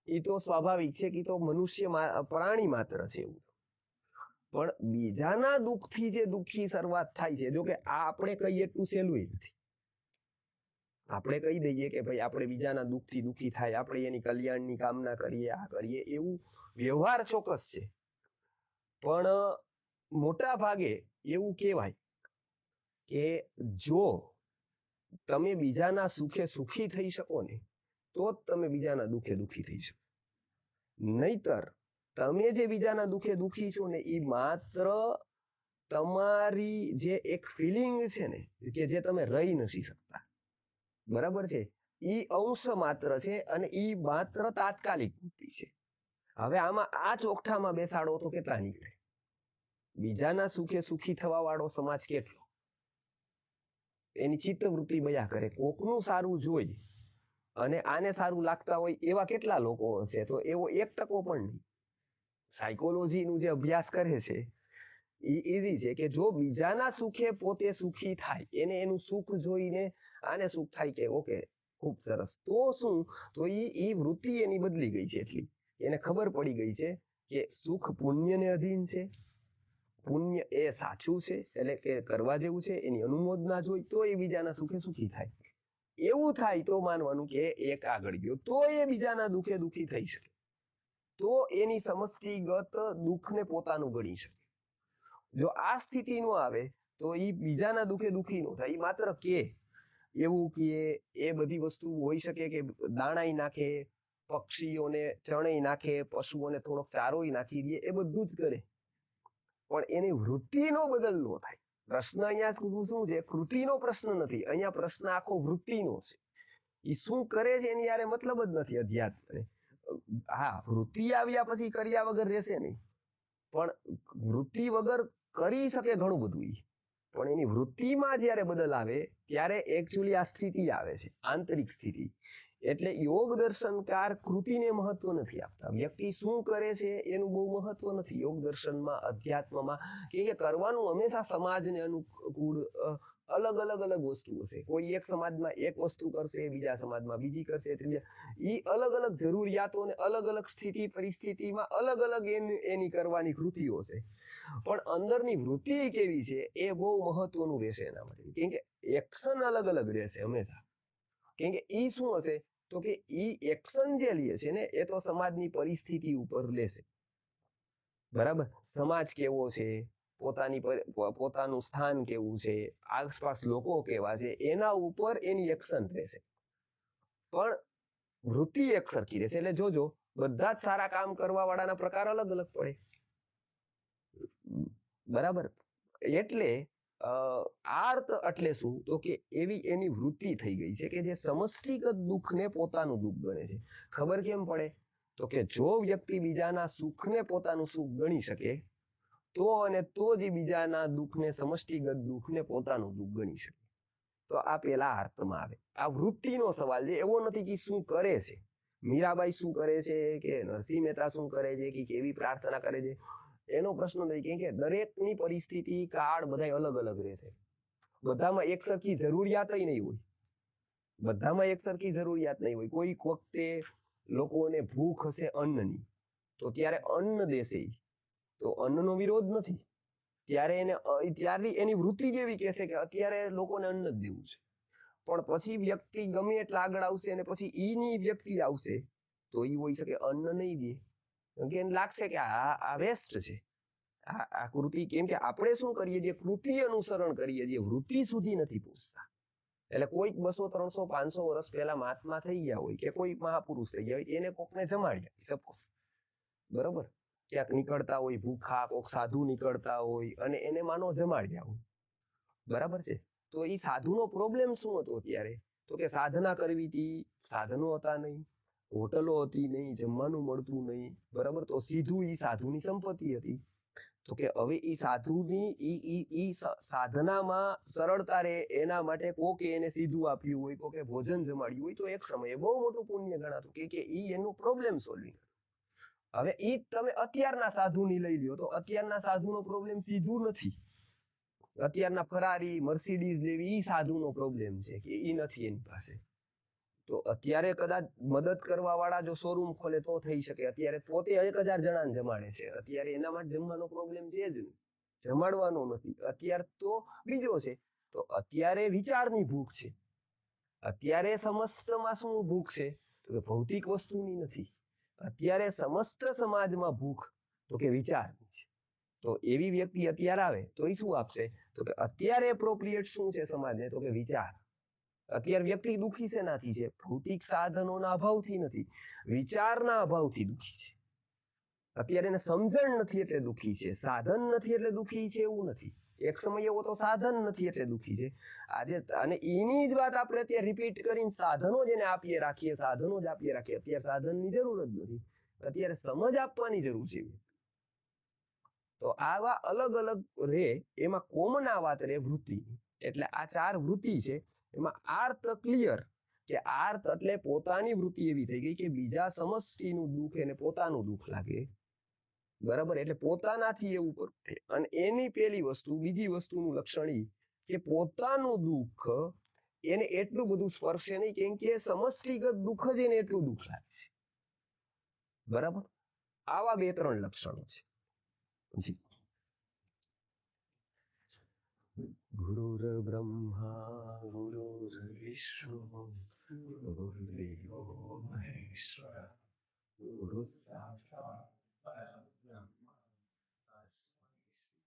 એ તો સ્વાભાવિક છે કે તો મનુષ્ય પ્રાણી માત્ર છે એવું. પણ બીજાના દુઃખથી જે દુઃખી શરૂઆત થાય છે, જો કે આ આપણે કહીએ એટલું સહેલું નથી. આપણે કહી દઈએ કે ભાઈ આપણે બીજાના દુઃખથી દુઃખી થાય, આપણે એની કલ્યાણની કામના કરીએ, આ કરીએ, એવું વ્યવહાર ચોક્કસ છે. પણ મોટા ભાગે એવું કહેવાય કે જો તમે બીજાના સુખે સુખી થઈ શકો ને તો જ તમે બીજાના દુઃખે દુઃખી થઈ શકો. નહીતર તમે જે બીજાના દુઃખે દુઃખી છો ને એ માત્ર તમારી જે એક ફિલિંગ છે ને કે જે તમે રહી નથી શકતા, બરાબર છે, એ અંશ માત્ર છે અને એ માત્ર તાત્કાલિક વૃત્તિ છે. હવે આમાં આ ચોકઠામાં બેસાડો તો કેટલા નીકળે? બીજાના સુખે સુખી થવા વાળો સમાજ કેટલો? એની ચિત્તવૃત્તિ બયા કરે, કોકનું સારું જોઈ અને આને સારું લાગતા હોય એવા કેટલા લોકો હશે? તો એવો 1% પણ નહીં. સાયકોલોજીનું જે અભ્યાસ કરે છે એ ઈઝી છે કે જો બીજાના સુખે પોતે સુખી થાય, એને એનું સુખ જોઈને આને સુખ થાય કે ઓકે ખૂબ સરસ, તો શું? તો એ વૃત્તિ એની બદલી ગઈ છે. એટલી એને ખબર પડી ગઈ છે કે સુખ પુણ્યને અધીન છે, પુણ્ય એ સાચું છે, એટલે કે કરવા જેવું છે, એની અનુમોદના જોઈ તો એ બીજાના સુખે સુખી થાય. એવું થાય તો માનવાનું કે એક આગળ ગયો તો એ બીજાના દુઃખે દુઃખી થઈ શકે, તો એની સમષ્ટિગત દુઃખને પોતાનું ગણી શકે. જો આ સ્થિતિ નો આવે તો એ બીજાના દુઃખે દુઃખી નો થાય. એ માત્ર કે એવું કે એ બધી વસ્તુ હોઈ શકે કે દાણાઈ નાખે, પક્ષીઓને ચણઈ નાખે, પશુઓને થોડોક ચારોય નાખી દે, એ બધું જ કરે, પણ એની વૃત્તિનો બદલ ન થાય. પ્રશ્ન અહીંયા શું છે? કૃતિનો પ્રશ્ન નથી, અહીંયા પ્રશ્ન આખો વૃત્તિનો છે. એ શું કરે છે એની યારે મતલબ જ નથી અધ્યાત્મને. હા, વૃત્તિ આવ્યા પછી કર્યા વગર રહેશે નહીં, પણ વૃત્તિ વગર કરી શકે ઘણું બધું ઈ. પણ એની વૃત્તિમાં જ્યારે બદલ આવે ત્યારે એકચ્યુઅલી આ સ્થિતિ આવે છે, આંતરિક સ્થિતિ. એટલે યોગ દર્શનકાર કૃતિને મહત્વ નથી આપતા, વ્યક્તિ શું કરે છે એનું બહુ મહત્વ નથી યોગ દર્શનમાં, અધ્યાત્મમાં. કે કરવાનું હંમેશા સમાજને અનુકૂળ અલગ અલગ અલગ વસ્તુ હશે. કોઈ એક સમાજમાં એક વસ્તુ કરશે, બીજા સમાજમાં બીજી કરશે, ત્રીજા. એ અલગ અલગ જરૂરિયાતોને અલગ અલગ સ્થિતિ પરિસ્થિતિમાં અલગ અલગ એની કરવાની કૃતિઓ છે. પણ અંદરની વૃત્તિ કેવી છે એ બહુ મહત્વનું રહેશે એના માટે. કેમ કે એક્શન અલગ અલગ રહેશે હંમેશા. કેમ કે ઈ શું હશે? તો કે ઈ એક્શન જે લે છે ને એ તો સમાજની પરિસ્થિતિ ઉપર લેશે. બરાબર. સમાજ કેવો છે, પોતાનું સ્થાન કેવું છે, આસપાસ લોકો કેવા છે, એના ઉપર એની એક્શન રહેશે. પણ વૃત્તિ એક સરખી રહેશે. એટલે જોજો, બધા જ સારા કામ કરવા વાળાના પ્રકાર અલગ અલગ પડે. બરાબર. એટલે આર્ત એટલે શું? તો કે એવી એની વૃત્તિ થઈ ગઈ છે કે જે સમષ્ટિગત દુઃખને પોતાનું દુઃખ ગણે છે. ખબર કેમ પડે? તો કે જો વ્યક્તિ બીજાના સુખને પોતાનું સુખ ગણી શકે તો જ બીજાના દુઃખને, સમષ્ટિગત દુઃખને પોતાનું દુઃખ ગણી શકે. તો આ પેલા અર્થમાં આવે. આ વૃત્તિનો સવાલ છે, એવો નથી કે શું કરે છે, મીરાબાઈ શું કરે છે, કે નરસિંહ મહેતા શું કરે છે, કે કેવી પ્રાર્થના કરે છે, એનો પ્રશ્ન નથી. કેમ કે દરેકની પરિસ્થિતિ, કાળ બધા અલગ અલગ રહેશે. બધામાં એક સરખી જરૂરિયાત નહીં હોય. બધામાં એક સરખી જરૂરિયાત નહીં હોય. કોઈક વખતે લોકોને ભૂખ હશે અન્નની, તો ત્યારે અન્ન દેશે, તો અન્નનો વિરોધ નથી. ત્યારે એની વૃત્તિ જેવી કહેશે કે અત્યારે લોકોને અન્ન જ દેવું છે. પણ પછી વ્યક્તિ ગમે એટલા આગળ આવશે અને પછી ઈની વ્યક્તિ આવશે તો ઈ હોઈ શકે અન્ન નહીં દે. કેમ કે એને લાગશે કે આ વેસ્ટ છે આ કૃતિ. કેમ કે આપણે શું કરીએ, જે કૃતિ અનુસરણ કરીએ, જે વૃત્તિ સુધી નથી પહોંચતા. એટલે કોઈક 200, 300, 500 વર્ષ પહેલા મહાત્મા થઈ ગયા હોય, કે કોઈ મહાપુરુષ થઈ ગયા હોય, એને કોકને જમાડ્યા, સપોઝ, બરોબર, ક્યાંક નીકળતા હોય ભૂખા, કોક સાધુ નીકળતા હોય અને એને માનો જમાડ્યા હોય, બરાબર છે. તો એ સાધુનો પ્રોબ્લેમ શું હતો ત્યારે? તો કે સાધના કરવી હતી, સાધનો હતા નહીં, હોટલો હતી નહીં, જમવાનું મળતું નહીં, બરાબર. તો સીધું ઈ સાધુની સંપત્તિ હતી. તો કે હવે ઈ સાધુની ઈ સાધનામાં સરળતા રહે એના માટે કોકે એને સીધું આપ્યું હોય, કોકે ભોજન જમાડ્યું હોય, તો એક સમયે બહુ મોટું પુણ્ય ગણાતું કે ઈ એનું પ્રોબ્લેમ સોલ્વિંગ. હવે ઈ તમે અત્યારના સાધુની લઈ લ્યો તો અત્યારના સાધુનો પ્રોબ્લેમ સીધું નથી. અત્યારના ફરારી, મર્સિડીઝ લેવી ઈ સાધુનો પ્રોબ્લેમ છે કે ઈ નથી એની પાસે. તો અત્યારે કદાચ મદદ કરવા વાળા જો શોરૂમ ખોલે તો થઈ શકે. અત્યારે પોતે 1000 જણાને જમાડે છે. અત્યારે એના માટે જમવાનો પ્રોબ્લેમ છે જ નહીં, જમાડવાનો નથી. અત્યારે તો બીજો છે. તો અત્યારે વિચારની ભૂખ છે. અત્યારે સમસ્તમાં શું ભૂખ છે? તો કે ભૌતિક વસ્તુની નથી. અત્યારે સમસ્ત સમાજમાં ભૂખ તો કે વિચારની છે. તો એવી વ્યક્તિ અત્યારે આવે તો એ શું આપશે? તો કે અત્યારે એપ્રોપ્રિએટ શું છે સમાજને? તો કે વિચાર. અત્યારે વ્યક્તિ દુઃખી શેનાથી છે? ભૌતિક સાધનોના અભાવથી નથી, વિચારના અભાવથી દુઃખી છે. અત્યારે એને સમજણ નથી એટલે દુઃખી છે. સાધન નથી એટલે દુઃખી છે એવું નથી. એક સમય એવો તો સાધન નથી એટલે દુઃખી છે આજે. અને એની જ વાત આપણે અત્યારે રિપીટ કરીને સાધનો જ એને આપીએ રાખીએ, સાધનો જ આપીએ રાખીએ. અત્યારે સાધનની જરૂર જ નથી, અત્યારે સમજ આપવાની જરૂર છે. તો આવા અલગ અલગ રે, એમાં કોમન આ વાત રે વૃત્તિની. એટલે આ 4 વૃત્તિ છે. એમાં આર્ત ક્લિયર, કે આર્ત એટલે પોતાની વૃત્તિ એવી થઈ ગઈ કે બીજા સમષ્ટિનું દુઃખ એને પોતાનું દુઃખ લાગે, બરાબર. એટલે પોતાનાથી એવું કરે. અને એની પેલી વસ્તુ, બીજી વસ્તુનું લક્ષણ ઈ કે પોતાનું દુઃખ એને એટલું બધું સ્પર્શે નહીં, કેમ કે સમષ્ટિગત દુઃખ જ એને એટલું દુઃખ લાગે છે, બરાબર. આવા 2-3 લક્ષણો છે. જી. ગુરુર બ્રહ્મા ગુરુર્વિષ્ણુ ગુરુર્દેવો મહેશ્વર ગુરુ સાક્ષાત